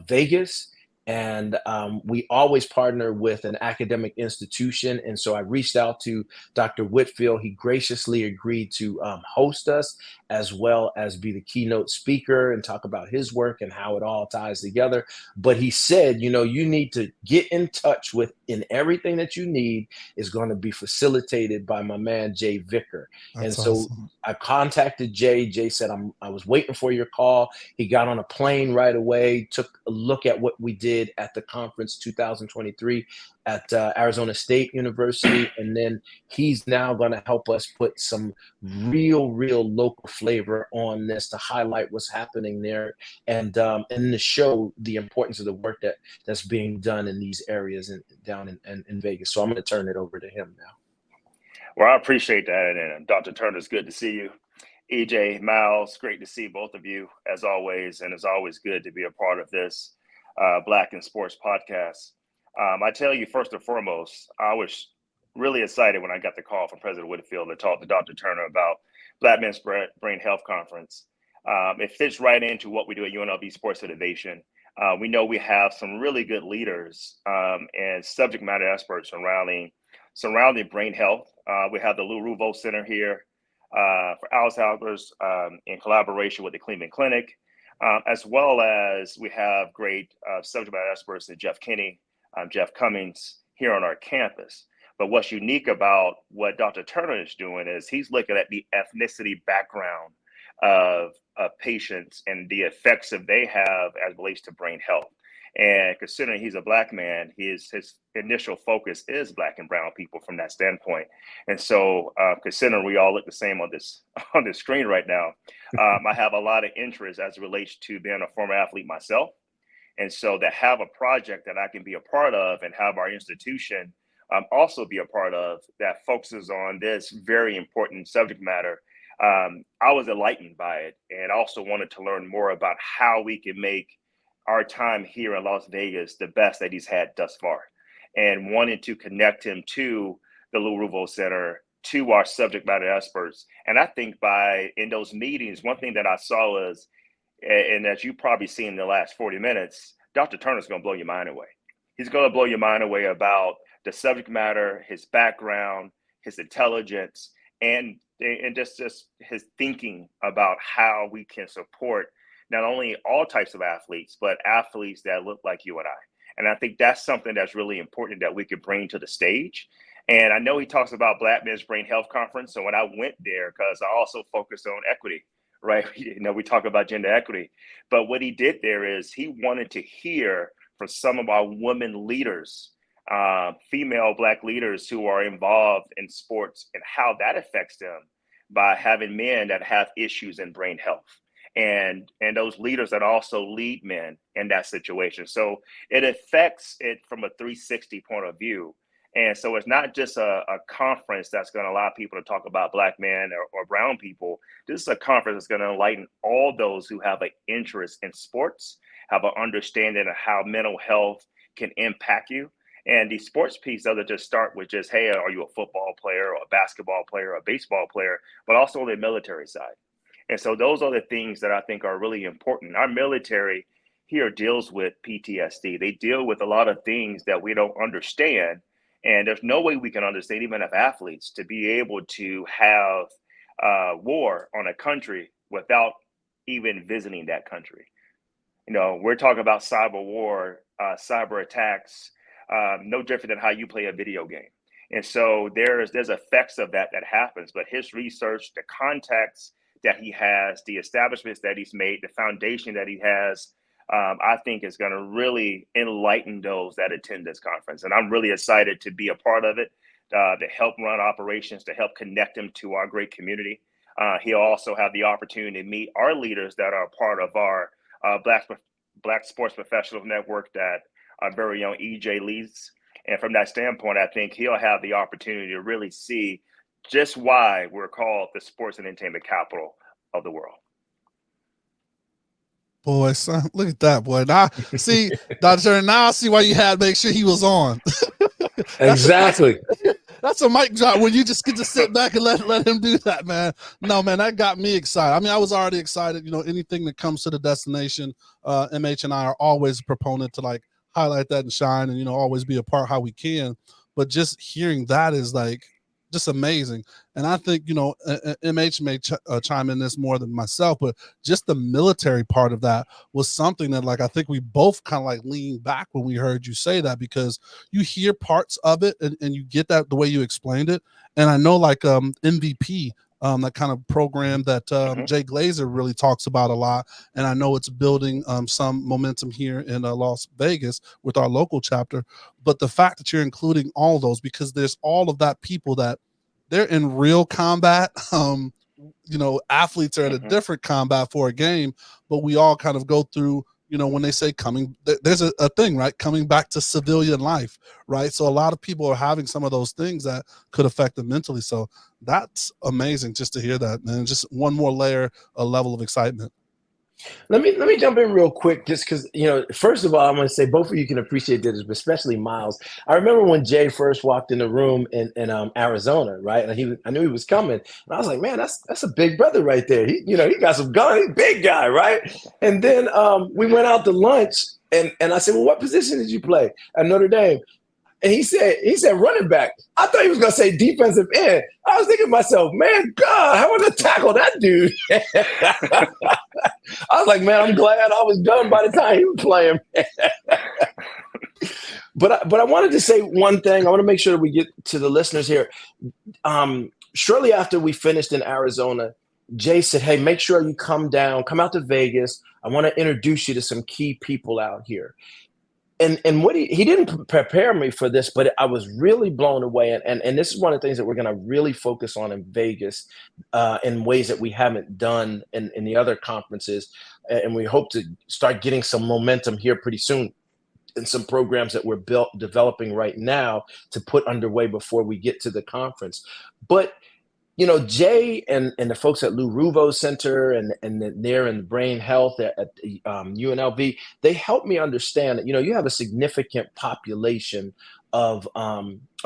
Vegas. And we always partner with an academic institution. And so I reached out to Dr. Whitfield. He graciously agreed to host us, as well as be the keynote speaker and talk about his work and how it all ties together. But he said, you need to get in touch with, and everything that you need is going to be facilitated by my man, Jay Vickers. And so awesome. I contacted Jay. Jay said, I was waiting for your call. He got on a plane right away, took a look at what we did at the conference 2023 at Arizona State University. And then he's now going to help us put some real local flavor on this to highlight what's happening there and to show the importance of the work that's being done in these areas down in Vegas. So I'm going to turn it over to him now. Well, I appreciate that. And Dr. Turner, it's good to see you. EJ, Miles, great to see both of you as always. And it's always good to be a part of this Black in Sports podcast. I tell you, first and foremost, I was really excited when I got the call from President Whitfield to talk to Dr. Turner about Black Men's Brain Health Conference. It fits right into what we do at UNLV Sports Innovation. We know we have some really good leaders and subject matter experts surrounding brain health. We have the Lou Ruvo Center here for Alzheimer's in collaboration with the Cleveland Clinic. As well as we have great subject matter experts in Jeff Kinney, Jeff Cummings here on our campus. But what's unique about what Dr. Turner is doing is he's looking at the ethnicity background of patients and the effects that they have as it relates to brain health. And considering he's a Black man, his initial focus is Black and brown people from that standpoint. And so considering we all look the same on this screen right now, I have a lot of interest as it relates to being a former athlete myself. And so to have a project that I can be a part of and have our institution also be a part of that focuses on this very important subject matter, I was enlightened by it and also wanted to learn more about how we can make our time here in Las Vegas the best that he's had thus far, and wanted to connect him to the Lou Ruvo Center, to our subject matter experts. And I think in those meetings, one thing that I saw was, and as you probably seen in the last 40 minutes, Dr. Turner's going to blow your mind away. He's going to blow your mind away about the subject matter, his background, his intelligence, and just his thinking about how we can support not only all types of athletes, but athletes that look like you and I. And I think that's something that's really important that we could bring to the stage. And I know he talks about Black Men's Brain Health Conference. So when I went there, because I also focused on equity, right? We talk about gender equity. But what he did there is he wanted to hear from some of our women leaders, female Black leaders who are involved in sports, and how that affects them by having men that have issues in brain health. And those leaders that also lead men in that situation. So it affects it from a 360 point of view. And so it's not just a conference that's going to allow people to talk about Black men or brown people. This is a conference that's going to enlighten all those who have an interest in sports, have an understanding of how mental health can impact you. And the sports piece doesn't just start with just, hey, are you a football player or a basketball player or a baseball player, but also on the military side. And so those are the things that I think are really important. Our military here deals with PTSD. They deal with a lot of things that we don't understand. And there's no way we can understand, even as athletes, to be able to have war on a country without even visiting that country. We're talking about cyber war, cyber attacks, no different than how you play a video game. And so there's effects of that happens. But his research, the contacts that he has, the establishments that he's made, the foundation that he has, I think is going to really enlighten those that attend this conference. And I'm really excited to be a part of it, to help run operations, to help connect them to our great community. He'll also have the opportunity to meet our leaders that are part of our Black Sports Professional Network that our very own EJ leads. And from that standpoint, I think he'll have the opportunity to really see just why we're called the sports and entertainment capital of the world. Boy, son, look at that, boy. Now, see, Dr. Turner, now I see why you had to make sure he was on. Exactly. That's a mic drop when you just get to sit back and let him do that, man. No, man, that got me excited. I mean, I was already excited. You know, anything that comes to the destination, MH and I are always a proponent to like highlight that and shine and, you know, always be a part how we can. But just hearing that is like just amazing. And I think, you know, MH may chime in this more than myself, but just the military part of that was something that like I think we both kind of like leaned back when we heard you say that, because you hear parts of it and you get that the way you explained it. And I know like MVP, that kind of program that Jay Glazer really talks about a lot. And I know it's building some momentum here in Las Vegas with our local chapter. But the fact that you're including all those, because there's all of that people that they're in real combat. You know, athletes are at a different combat for a game, but we all kind of go through, you know, when they say coming, there's a thing, right? Coming back to civilian life, right? So a lot of people are having some of those things that could affect them mentally. So that's amazing just to hear that, man. Just one more layer, a level of excitement. Let me jump in real quick, just because, you know, first of all, I'm going to say both of you can appreciate this, but especially Miles. I remember when Jay first walked in the room in Arizona, right? And I knew he was coming, and I was like, man, that's a big brother right there. He got some gun, he's a big guy, right? And then we went out to lunch, and I said, well, what position did you play at Notre Dame? And he said running back. I thought he was gonna say defensive end. I was thinking to myself, man, God, how am I gonna tackle that dude? I was like, man, I'm glad I was done by the time he was playing. But I wanted to say one thing. I want to make sure that we get to the listeners here. Shortly after we finished in Arizona, Jay said, hey, make sure you come out to Vegas. I want to introduce you to some key people out here. And what he didn't prepare me for this, but I was really blown away. And this is one of the things that we're going to really focus on in Vegas in ways that we haven't done in the other conferences. And we hope to start getting some momentum here pretty soon in some programs that we're developing right now to put underway before we get to the conference. But you know, Jay and the folks at Lou Ruvo Center and there in brain health at UNLV, they helped me understand that, you know, you have a significant population of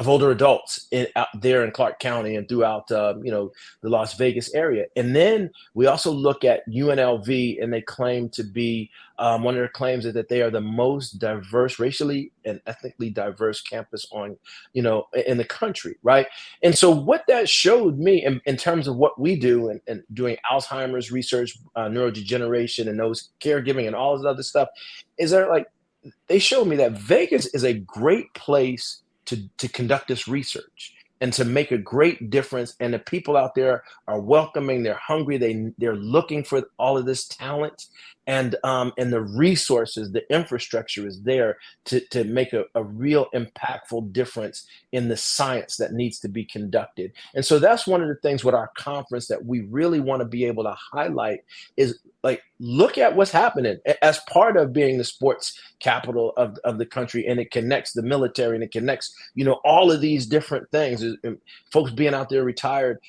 older adults out there in Clark County and throughout, you know, the Las Vegas area. And then we also look at UNLV, and they claim to be, one of their claims is that they are the most diverse, racially and ethnically diverse campus in the country, right? And so what that showed me in terms of what we do and doing Alzheimer's research, neurodegeneration, and those caregiving and all this other stuff, is that like, they showed me that Vegas is a great place to conduct this research and to make a great difference. And the people out there are welcoming, they're hungry, they're looking for all of this talent, and the resources, the infrastructure is there to make a real impactful difference in the science that needs to be conducted. And so that's one of the things with our conference that we really want to be able to highlight is, like, look at what's happening as part of being the sports capital of the country. And it connects the military, and it connects, you know, all of these different things, and folks being out there retired.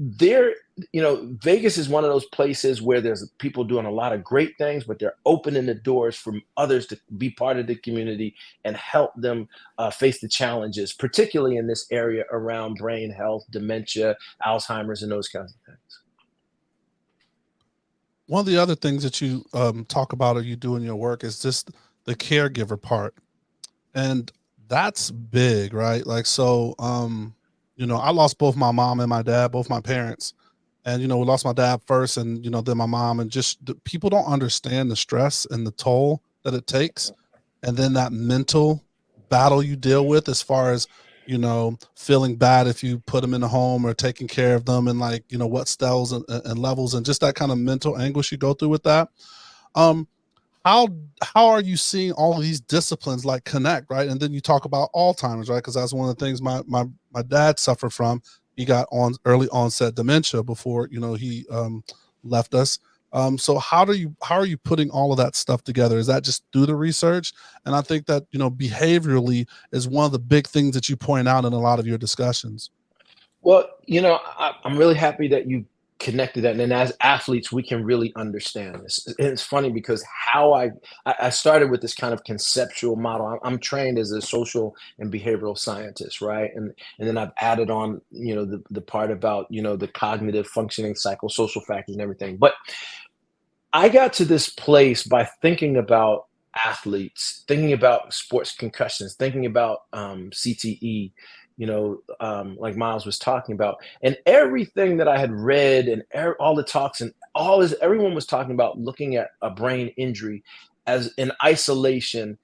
There, you know, Vegas is one of those places where there's people doing a lot of great things, but they're opening the doors for others to be part of the community and help them face the challenges, particularly in this area around brain health, dementia, Alzheimer's, and those kinds of things. One of the other things that you talk about or you do in your work is just the caregiver part. And that's big, right? Like, so, you know, I lost both my mom and my dad, both my parents. And, you know, we lost my dad first and, you know, then my mom, and just people don't understand the stress and the toll that it takes. And then that mental battle you deal with as far as, you know, feeling bad if you put them in a home or taking care of them, and like, you know, what styles and levels, and just that kind of mental anguish you go through with that. How are you seeing all of these disciplines like connect, right? And then you talk about Alzheimer's, right? Because that's one of the things my dad suffered from. He got on early onset dementia before, you know, he left us. So how are you putting all of that stuff together? Is that just through the research? And I think that, behaviorally is one of the big things that you point out in a lot of your discussions. Well, I'm really happy that you connected that. And as athletes, we can really understand this. And it's funny because how I started with this kind of conceptual model. I'm trained as a social and behavioral scientist, right? And then I've added on, the part about, the cognitive functioning, psychosocial factors and everything. But I got to this place by thinking about athletes, thinking about sports concussions, thinking about CTE, like Miles was talking about, and everything that I had read and all the talks and everyone was talking about looking at a brain injury as in isolation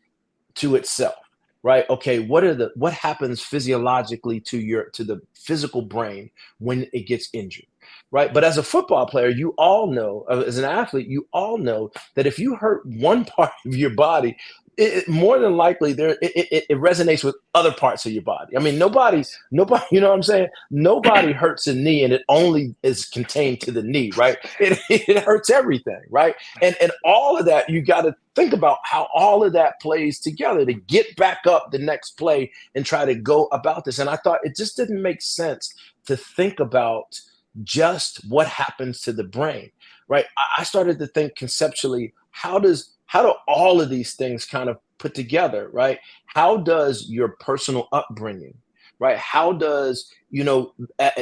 to itself, right? Okay, what happens physiologically to the physical brain when it gets injured, right? But as a football player, you all know, as an athlete, you all know that if you hurt one part of your body, it more than likely it resonates with other parts of your body. I mean, nobody, you know what I'm saying? Nobody hurts a knee and it only is contained to the knee, right? It hurts everything, right? And all of that, you got to think about how all of that plays together to get back up the next play and try to go about this. And I thought it just didn't make sense to think about just what happens to the brain, right? I started to think conceptually, how do all of these things kind of put together, right? How does your personal upbringing, right? How does,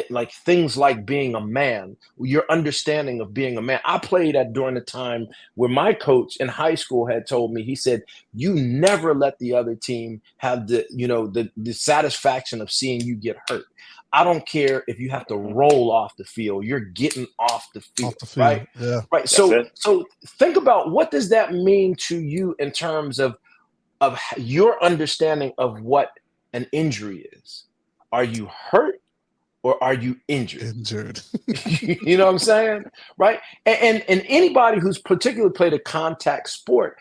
like things like being a man, your understanding of being a man. I played during the time where my coach in high school had told me, he said, you never let the other team have the satisfaction of seeing you get hurt. I don't care if you have to roll off the field, you're getting off the field, right? Yeah. Right. So think about, what does that mean to you in terms of your understanding of what an injury is? Are you hurt or are you injured? You know what I'm saying? Right. And anybody who's particularly played a contact sport,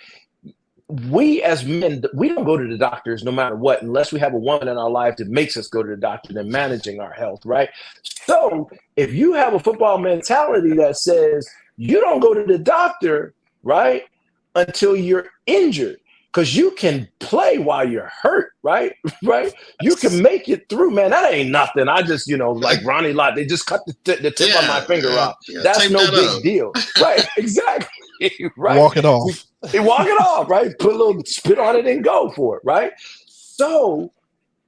we as men, we don't go to the doctors no matter what, unless we have a woman in our life that makes us go to the doctor and managing our health, right? So if you have a football mentality that says you don't go to the doctor, right, until you're injured, because you can play while you're hurt, right? Right? You can make it through, man. That ain't nothing. I just, like Ronnie Lott, they just cut the tip of my finger off. That's no big deal. Right? Exactly. Right? Walk it off. Walk it off, right? Put a little spit on it and go for it, right? So,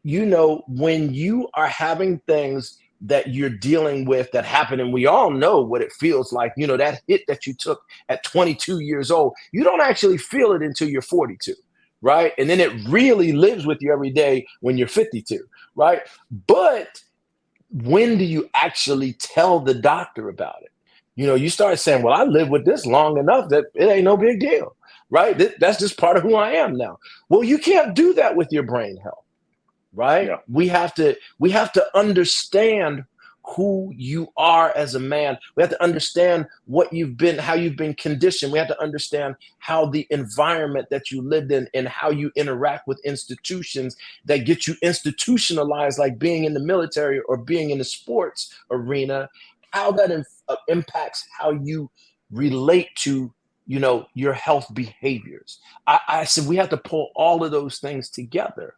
when you are having things that you're dealing with that happen, and we all know what it feels like, that hit that you took at 22 years old, you don't actually feel it until you're 42, right? And then it really lives with you every day when you're 52, right? But when do you actually tell the doctor about it? You start saying, well, I lived with this long enough that it ain't no big deal, right? That's just part of who I am now. Well, you can't do that with your brain health, right? Yeah. We have to understand who you are as a man. We have to understand how you've been conditioned. We have to understand how the environment that you lived in and how you interact with institutions that get you institutionalized, like being in the military or being in the sports arena, how that impacts how you relate to, your health behaviors. I said we have to pull all of those things together,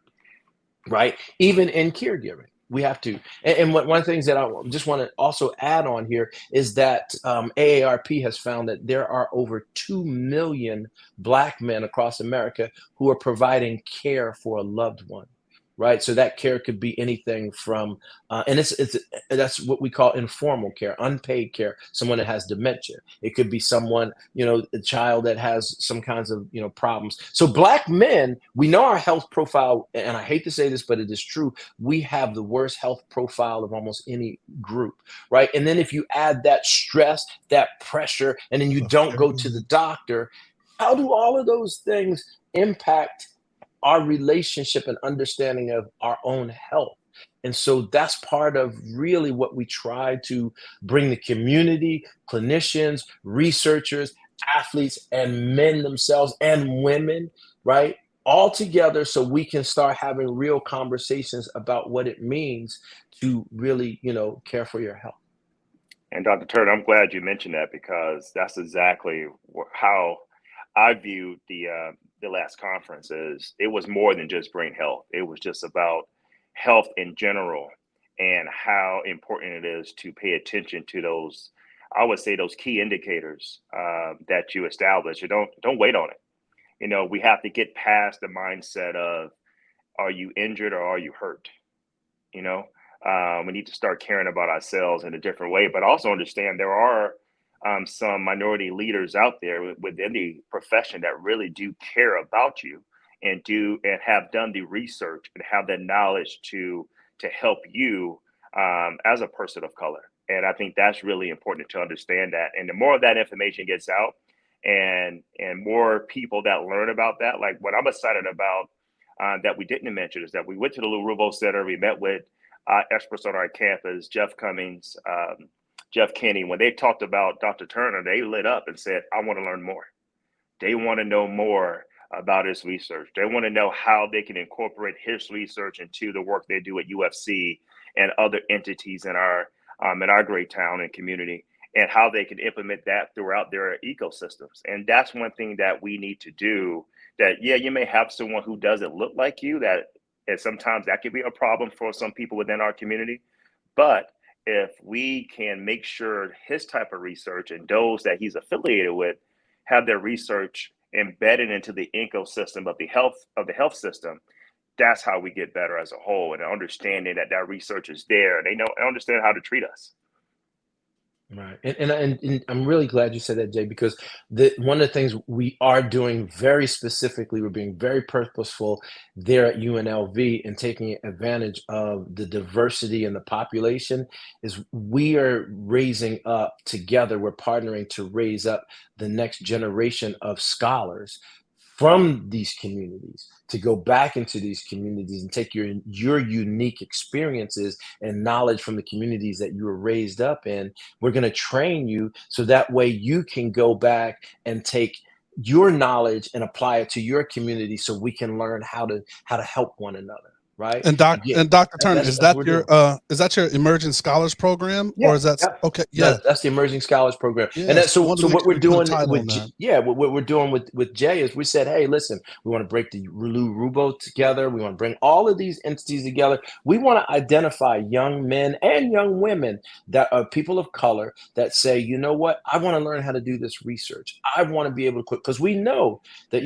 right? Even in caregiving, we have to. And one of the things that I just want to also add on here is that AARP has found that there are over 2 million Black men across America who are providing care for a loved one. Right. So that care could be anything from and that's what we call informal care, unpaid care, someone that has dementia. It could be someone, a child that has some kinds of, problems. So Black men, we know our health profile, and I hate to say this, but it is true. We have the worst health profile of almost any group. Right. And then if you add that stress, that pressure, and then you don't go to the doctor, how do all of those things impact our relationship and understanding of our own health? And so that's part of really what we try to bring the community, clinicians, researchers, athletes, and men themselves and women, right, all together so we can start having real conversations about what it means to really, care for your health. And Dr. Turner, I'm glad you mentioned that, because that's exactly how I viewed the last conference. Is it was more than just brain health. It was just about health in general, and how important it is to pay attention to those, I would say, those key indicators that you establish. You don't wait on it. We have to get past the mindset of, are you injured or are you hurt? We need to start caring about ourselves in a different way, but also understand there are some minority leaders out there within the profession that really do care about you, and have done the research and have the knowledge to help you as a person of color. And I think that's really important to understand that. And the more of that information gets out, and more people that learn about that, like what I'm excited about that we didn't mention, is that we went to the Lou Rubo Center. We met with experts on our campus, Jeff Cummings, Jeff Kinney. When they talked about Dr. Turner, they lit up and said, I want to learn more. They want to know more about his research. They want to know how they can incorporate his research into the work they do at UFC and other entities in our great town and community, and how they can implement that throughout their ecosystems. And that's one thing that we need to do. That, yeah, you may have someone who doesn't look like you, and sometimes that could be a problem for some people within our community. But if we can make sure his type of research and those that he's affiliated with have their research embedded into the ecosystem of the health system, that's how we get better as a whole, and understanding that research is there, and they understand how to treat us. Right. And I'm really glad you said that, Jay, because one of the things we are doing very specifically, we're being very purposeful there at UNLV and taking advantage of the diversity in the population, is we are raising up together. We're partnering to raise up the next generation of scholars from these communities, to go back into these communities and take your unique experiences and knowledge from the communities that you were raised up in. We're going to train you so that way you can go back and take your knowledge and apply it to your community, so we can learn how to help one another. Right. And Dr. Turner, is that your emerging scholars program? Yeah, or is that okay? Yeah, that's the emerging scholars program. Yeah, and that's so what we're doing with what we're doing with Jay is we said, hey, listen, we want to break the Lou Rubo together. We want to bring all of these entities together. We want to identify young men and young women that are people of color that say, you know what, I want to learn how to do this research. I want to be able to quit, because we know that,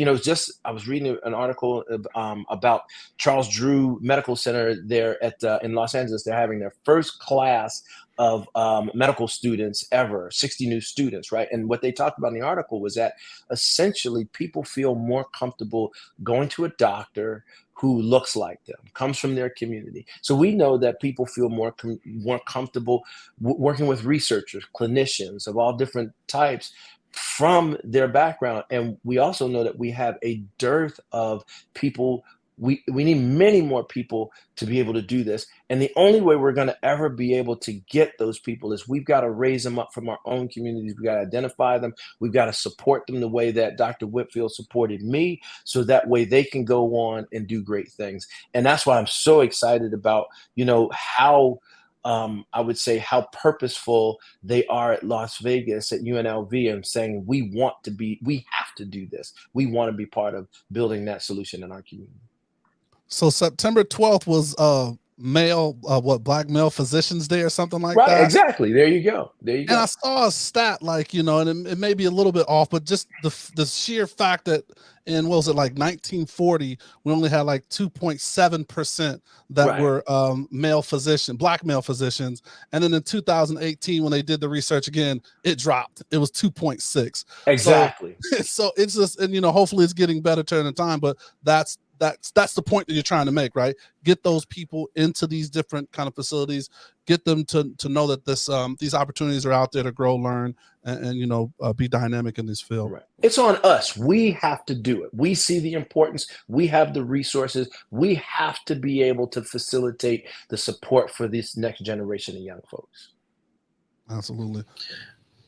I was reading an article about Charles Drew Medical Center there in Los Angeles. They're having their first class of medical students ever, 60 new students, right? And what they talked about in the article was that essentially people feel more comfortable going to a doctor who looks like them, comes from their community. So we know that people feel more comfortable working with researchers, clinicians of all different types from their background. And we also know that we have a dearth of people. We need many more people to be able to do this. And the only way we're going to ever be able to get those people is we've got to raise them up from our own communities. We've got to identify them. We've got to support them the way that Dr. Whitfield supported me, so that way they can go on and do great things. And that's why I'm so excited about, how I would say how purposeful they are at Las Vegas at UNLV, and saying we have to do this. We want to be part of building that solution in our community. So September 12th was Black Male Physicians Day or something like that. Right, exactly. There you go. And I saw a stat and it may be a little bit off, but just the sheer fact that in, what was it, like 1940, we only had like 2.7% that were Black male physicians. And then in 2018, when they did the research again, it dropped. It was 2.6. Exactly. So it's just, and hopefully it's getting better turn in time, but that's the point that you're trying to make, right? Get those people into these different kind of facilities, get them to know that these opportunities are out there to grow, learn, and be dynamic in this field. Right. It's on us. We have to do it. We see the importance. We have the resources. We have to be able to facilitate the support for this next generation of young folks. Absolutely.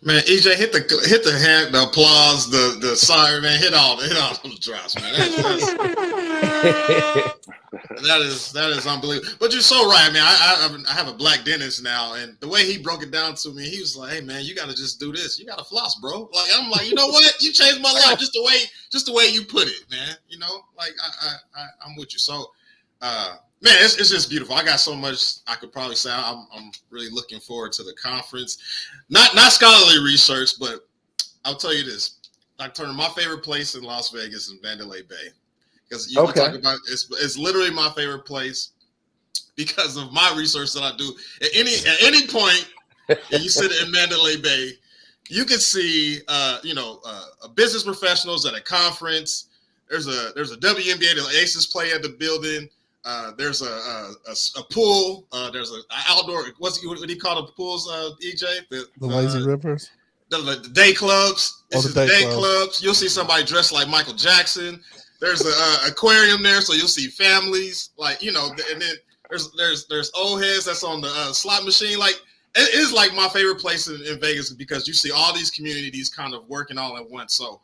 Man, EJ, hit the hand, the applause, the siren, man, hit all those drops, man. That is unbelievable. But you're so right. I mean, I have a black dentist now, and the way he broke it down to me, he was like, "Hey man, you got to just do this. You got to floss, bro." Like I'm like, you know what? You changed my life just the way you put it, man. You know, like I'm with you. So, man, it's just beautiful. I got so much I could probably say. I'm really looking forward to the conference. Not scholarly research, but I'll tell you this, Dr. Turner, my favorite place in Las Vegas is Mandalay Bay. Because you talk about it's literally my favorite place because of my research that I do. At any point, and you sit in Mandalay Bay, you can see business professionals at a conference. There's a WNBA, the Aces play at the building. There's a pool. There's an outdoor. What do you call the pools? EJ, the lazy rivers. The day clubs. This is the day clubs. You'll see somebody dressed like Michael Jackson. There's an aquarium there, so you'll see families, and then there's old heads that's on the slot machine. Like it is like my favorite place in Vegas because you see all these communities kind of working all at once. So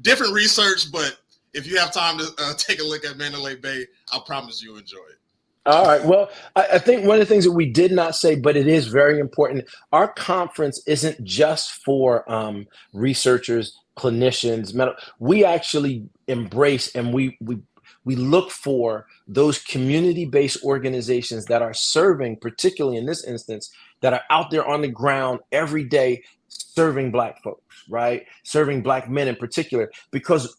different research, but if you have time to take a look at Mandalay Bay, I promise you'll enjoy it. All right. Well, I think one of the things that we did not say, but it is very important, our conference isn't just for researchers, clinicians, we actually embrace and we look for those community-based organizations that are serving, particularly in this instance, that are out there on the ground every day serving Black folks, right? Serving Black men in particular, because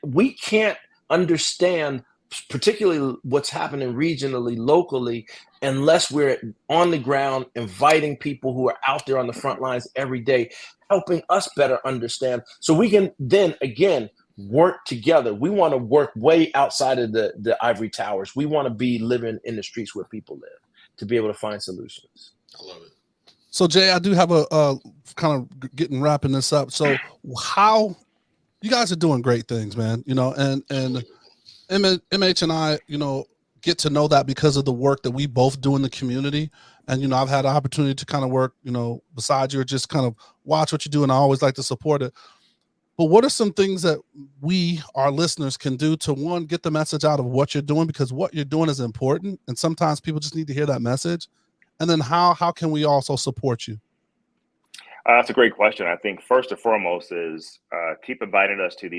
we can't understand particularly what's happening regionally, locally, unless we're on the ground inviting people who are out there on the front lines every day, helping us better understand so we can then again work together. We want to work way outside of the ivory towers. We want to be living in the streets where people live to be able to find solutions. I love it. So Jay, I do have a kind of wrapping this up. So how you guys are doing great things, man, and MH and I, get to know that because of the work that we both do in the community. And, I've had the opportunity to kind of work, beside you or just kind of watch what you do. And I always like to support it. But what are some things that we, our listeners, can do to, one, get the message out of what you're doing, because what you're doing is important. And sometimes people just need to hear that message. And then how can we also support you? That's a great question. I think first and foremost is keep inviting us to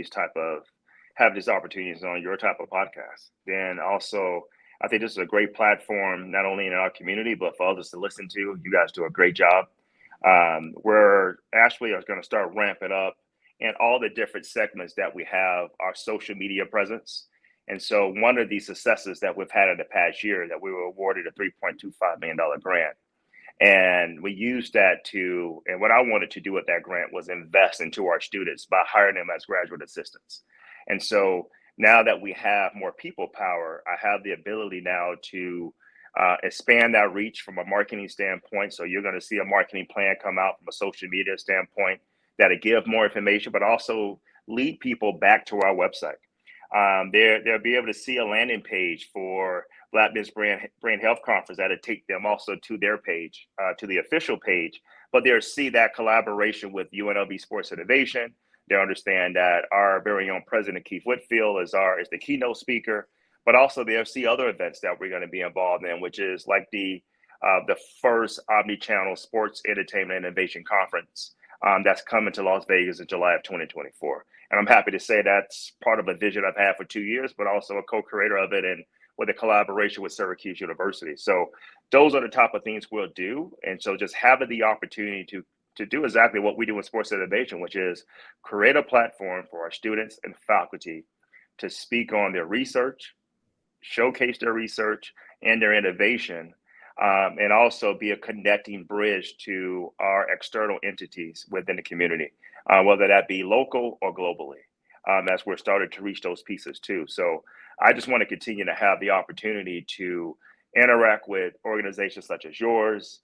have these opportunities on your type of podcast. Then also, I think this is a great platform, not only in our community, but for others to listen to. You guys do a great job. We're actually going to start ramping up in all the different segments that we have our social media presence. And so one of the successes that we've had in the past year that we were awarded a $3.25 million grant. And we used that and what I wanted to do with that grant was invest into our students by hiring them as graduate assistants. And so now that we have more people power, I have the ability now to expand that reach from a marketing standpoint. So you're going to see a marketing plan come out from a social media standpoint that'll give more information, but also lead people back to our website. They'll be able to see a landing page for Black Business Brain Health Conference that'll take them also to their page, to the official page, but they'll see that collaboration with UNLV Sports Innovation. They'll understand that our very own President Keith Whitfield is the keynote speaker, but also they'll see other events that we're going to be involved in, which is like the first omni-channel sports entertainment innovation conference that's coming to Las Vegas in July of 2024. And I'm happy to say that's part of a vision I've had for 2 years, but also a co-creator of it and with a collaboration with Syracuse University. So those are the type of things we'll do. And so just having the opportunity to do exactly what we do in sports innovation, which is create a platform for our students and faculty to speak on their research, showcase their research and their innovation, and also be a connecting bridge to our external entities within the community, whether that be local or globally, as we're starting to reach those pieces too. So I just want to continue to have the opportunity to interact with organizations such as yours,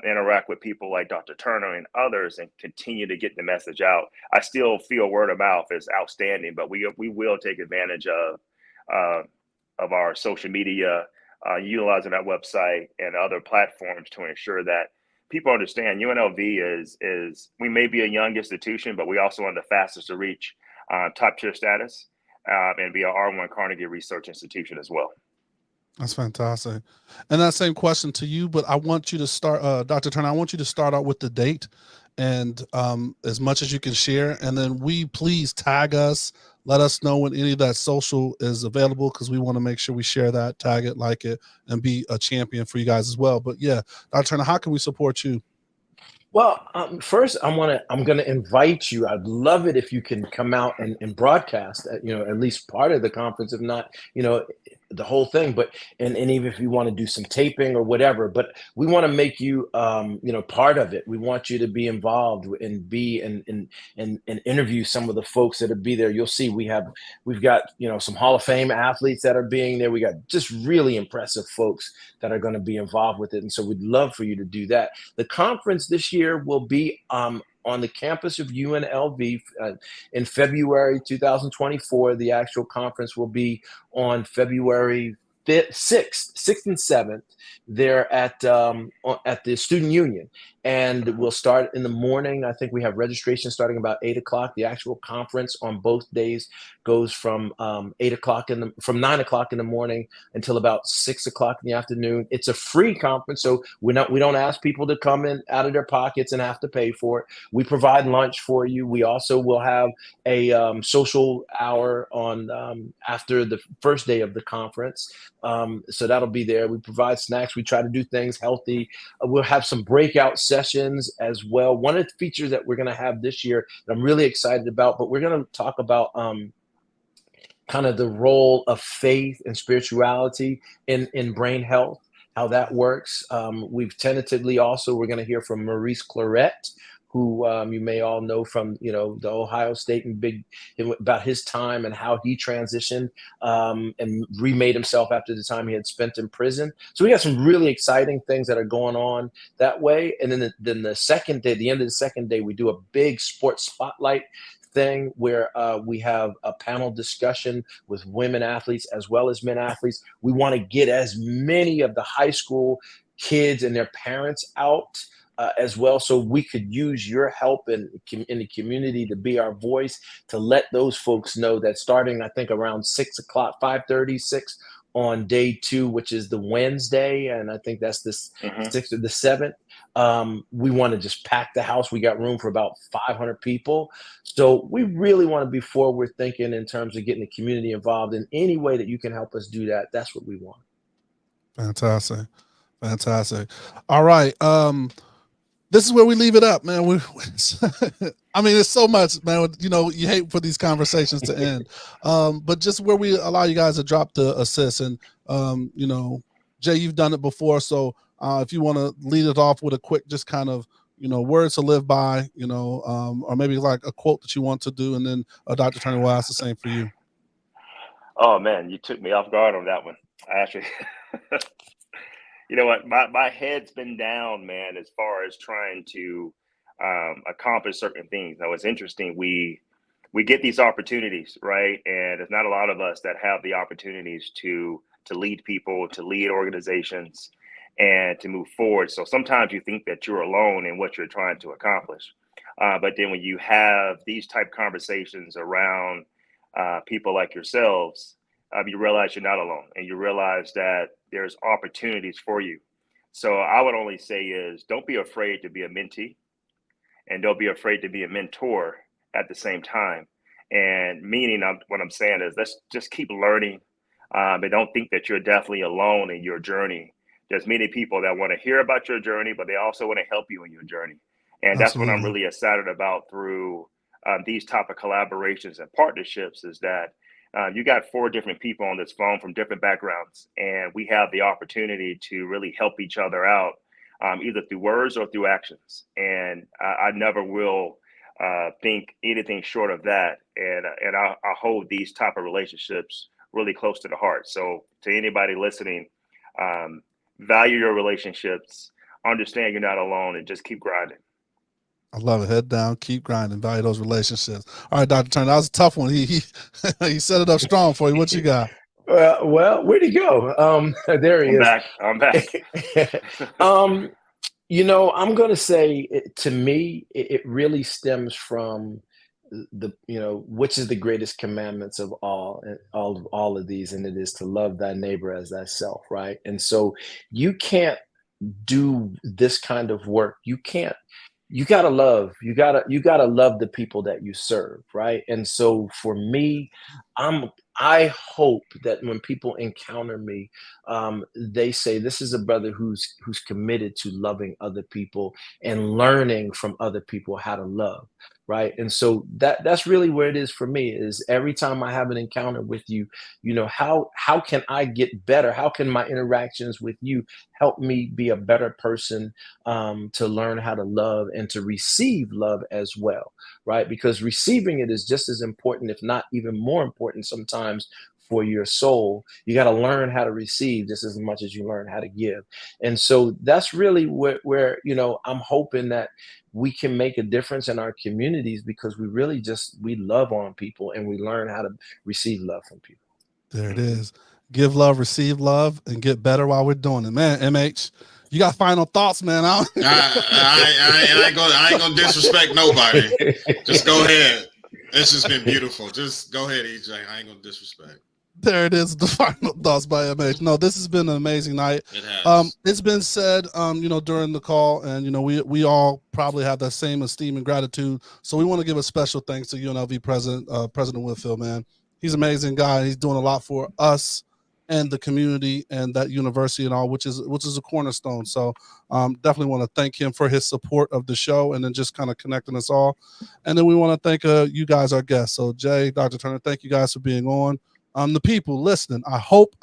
interact with people like Dr. Turner and others, and continue to get the message out. I still feel word of mouth is outstanding, but we will take advantage of our social media, utilizing our website and other platforms to ensure that people understand UNLV is we may be a young institution, but we also are the fastest to reach top tier status. and be an R1 Carnegie Research Institution as well. That's fantastic. And that same question to you, but I want you to start, Dr. Turner, I want you to start out with the date and as much as you can share. And then please tag us, let us know when any of that social is available, because we want to make sure we share that, tag it, like it, and be a champion for you guys as well. But yeah, Dr. Turner, how can we support you? Well, first, I'm gonna invite you. I'd love it if you can come out and broadcast, at least part of the conference, if not, the whole thing. But and even if you want to do some taping or whatever, but we want to make you, part of it. We want you to be involved and and interview some of the folks that will be there. You'll see we've got some Hall of Fame athletes that are being there. We got just really impressive folks that are going to be involved with it, and so we'd love for you to do that. The conference this year will be on the campus of UNLV in February 2024. The actual conference will be on February 6th and 7th there at the Student Union, and we'll start in the morning. I think we have registration starting about 8 o'clock. The actual conference on both days goes from 9 o'clock in the morning until about 6 o'clock in the afternoon. It's a free conference, so we don't ask people to come in out of their pockets and have to pay for it. We provide lunch for you. We also will have a social hour on after the first day of the conference. So that'll be there. We provide snacks. We try to do things healthy. We'll have some breakout sessions as well. One of the features that we're going to have this year that I'm really excited about, but we're going to talk about kind of the role of faith and spirituality in brain health, how that works. We've tentatively also, we're going to hear from Maurice Claret, who you may all know from the Ohio State and about his time and how he transitioned and remade himself after the time he had spent in prison. So we got some really exciting things that are going on that way. And then the second day, the end of the second day, we do a big sports spotlight thing where we have a panel discussion with women athletes as well as men athletes. We want to get as many of the high school kids and their parents out as well, so we could use your help in the community to be our voice, to let those folks know that starting, I think, around 6 o'clock, 5:30, 6 on day 2, which is the Wednesday, and I think that's the 6th or the 7th. We want to just pack the house. We got room for about 500 people. So we really want to be forward thinking in terms of getting the community involved in any way that you can help us do that. That's what we want. Fantastic. All right. This is where we leave it up, man. I mean, it's so much, man. You hate for these conversations to end, but just where we allow you guys to drop the assist. And Jay, you've done it before, so if you want to lead it off with a quick, just kind of words to live by, or maybe like a quote that you want to do, and then Dr. Turner will ask the same for you. Oh man, you took me off guard on that one. I actually. You know what? My head's been down, man, as far as trying to accomplish certain things. Now, it's interesting. We get these opportunities, right? And there's not a lot of us that have the opportunities to lead people, to lead organizations, and to move forward. So sometimes you think that you're alone in what you're trying to accomplish. But then when you have these type conversations around people like yourselves, you realize you're not alone, and you realize that there's opportunities for you. So I would only say is don't be afraid to be a mentee, and don't be afraid to be a mentor at the same time. And meaning what I'm saying is let's just keep learning, and don't think that you're definitely alone in your journey. There's many people that want to hear about your journey, but they also want to help you in your journey. And that's what I'm really excited about through these type of collaborations and partnerships is that you got 4 different people on this phone from different backgrounds, and we have the opportunity to really help each other out, either through words or through actions. And I never will think anything short of that. And I hold these type of relationships really close to the heart. So to anybody listening, value your relationships, understand you're not alone, and just keep grinding. I love it. Head down, keep grinding, value those relationships. All right, Dr. Turner, that was a tough one. He set it up strong for you. What you got? Well, where'd he go? There he is. I'm back. I'm going to say, to me, it really stems from which is the greatest commandments of all of these, and it is to love thy neighbor as thyself, right? And so you can't do this kind of work. You gotta love the people that you serve, right? And so for me, I hope that when people encounter me, they say, this is a brother who's committed to loving other people and learning from other people how to love, right? And so that's really where it is for me, is every time I have an encounter with you, how can I get better? How can my interactions with you help me be a better person, to learn how to love and to receive love as well, right? Because receiving it is just as important, if not even more important sometimes, for your soul. You got to learn how to receive just as much as you learn how to give. And so that's really where I'm hoping that we can make a difference in our communities, because we really we love on people and we learn how to receive love from people. There it is. Give love, receive love, and get better while we're doing it. Man, MH, you got final thoughts, man? I ain't gonna disrespect nobody. Just go ahead. It's just been beautiful. Just go ahead, EJ. I ain't gonna disrespect. There it is, the final thoughts by MH. No, this has been an amazing night. It has. It's been said, during the call, and we all probably have that same esteem and gratitude. So we want to give a special thanks to UNLV President Whitfield, man. He's an amazing guy. He's doing a lot for us and the community and that university and all, which is a cornerstone. So definitely want to thank him for his support of the show and then just kind of connecting us all. And then we want to thank you guys, our guests. So Jay, Dr. Turner, thank you guys for being on. The people listening, I hope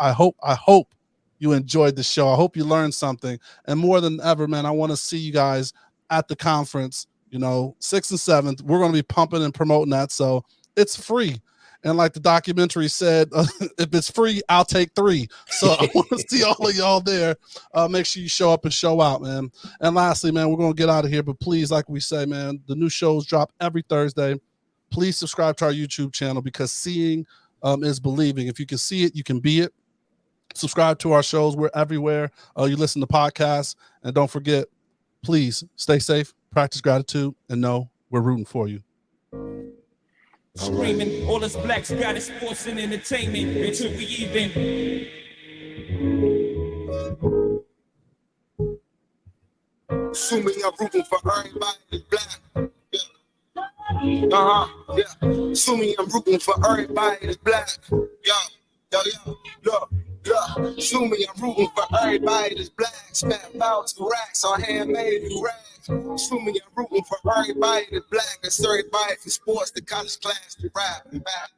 you enjoyed the show. I hope you learned something. And more than ever, man, I want to see you guys at the conference, 6th and 7th. We're going to be pumping and promoting that. So it's free. And like the documentary said, if it's free, I'll take 3. So I want to see all of y'all there. Make sure you show up and show out, man. And lastly, man, we're going to get out of here. But please, like we say, man, the new shows drop every Thursday. Please subscribe to our YouTube channel, because seeing is believing. If you can see it, you can be it. Subscribe to our shows. We're everywhere. You listen to podcasts. And don't forget, please stay safe, practice gratitude, and know we're rooting for you. Screaming, all us blacks got is sports and entertainment until we even. Assuming I'm rooting for everybody that's black. Yeah. Assuming I'm rooting for everybody that's black. Yo. Assuming I'm rooting for everybody that's black. Spent about 2 racks on handmade new rags. Assuming I'm rooting for everybody that's black. That's everybody from sports to college class to rap and back.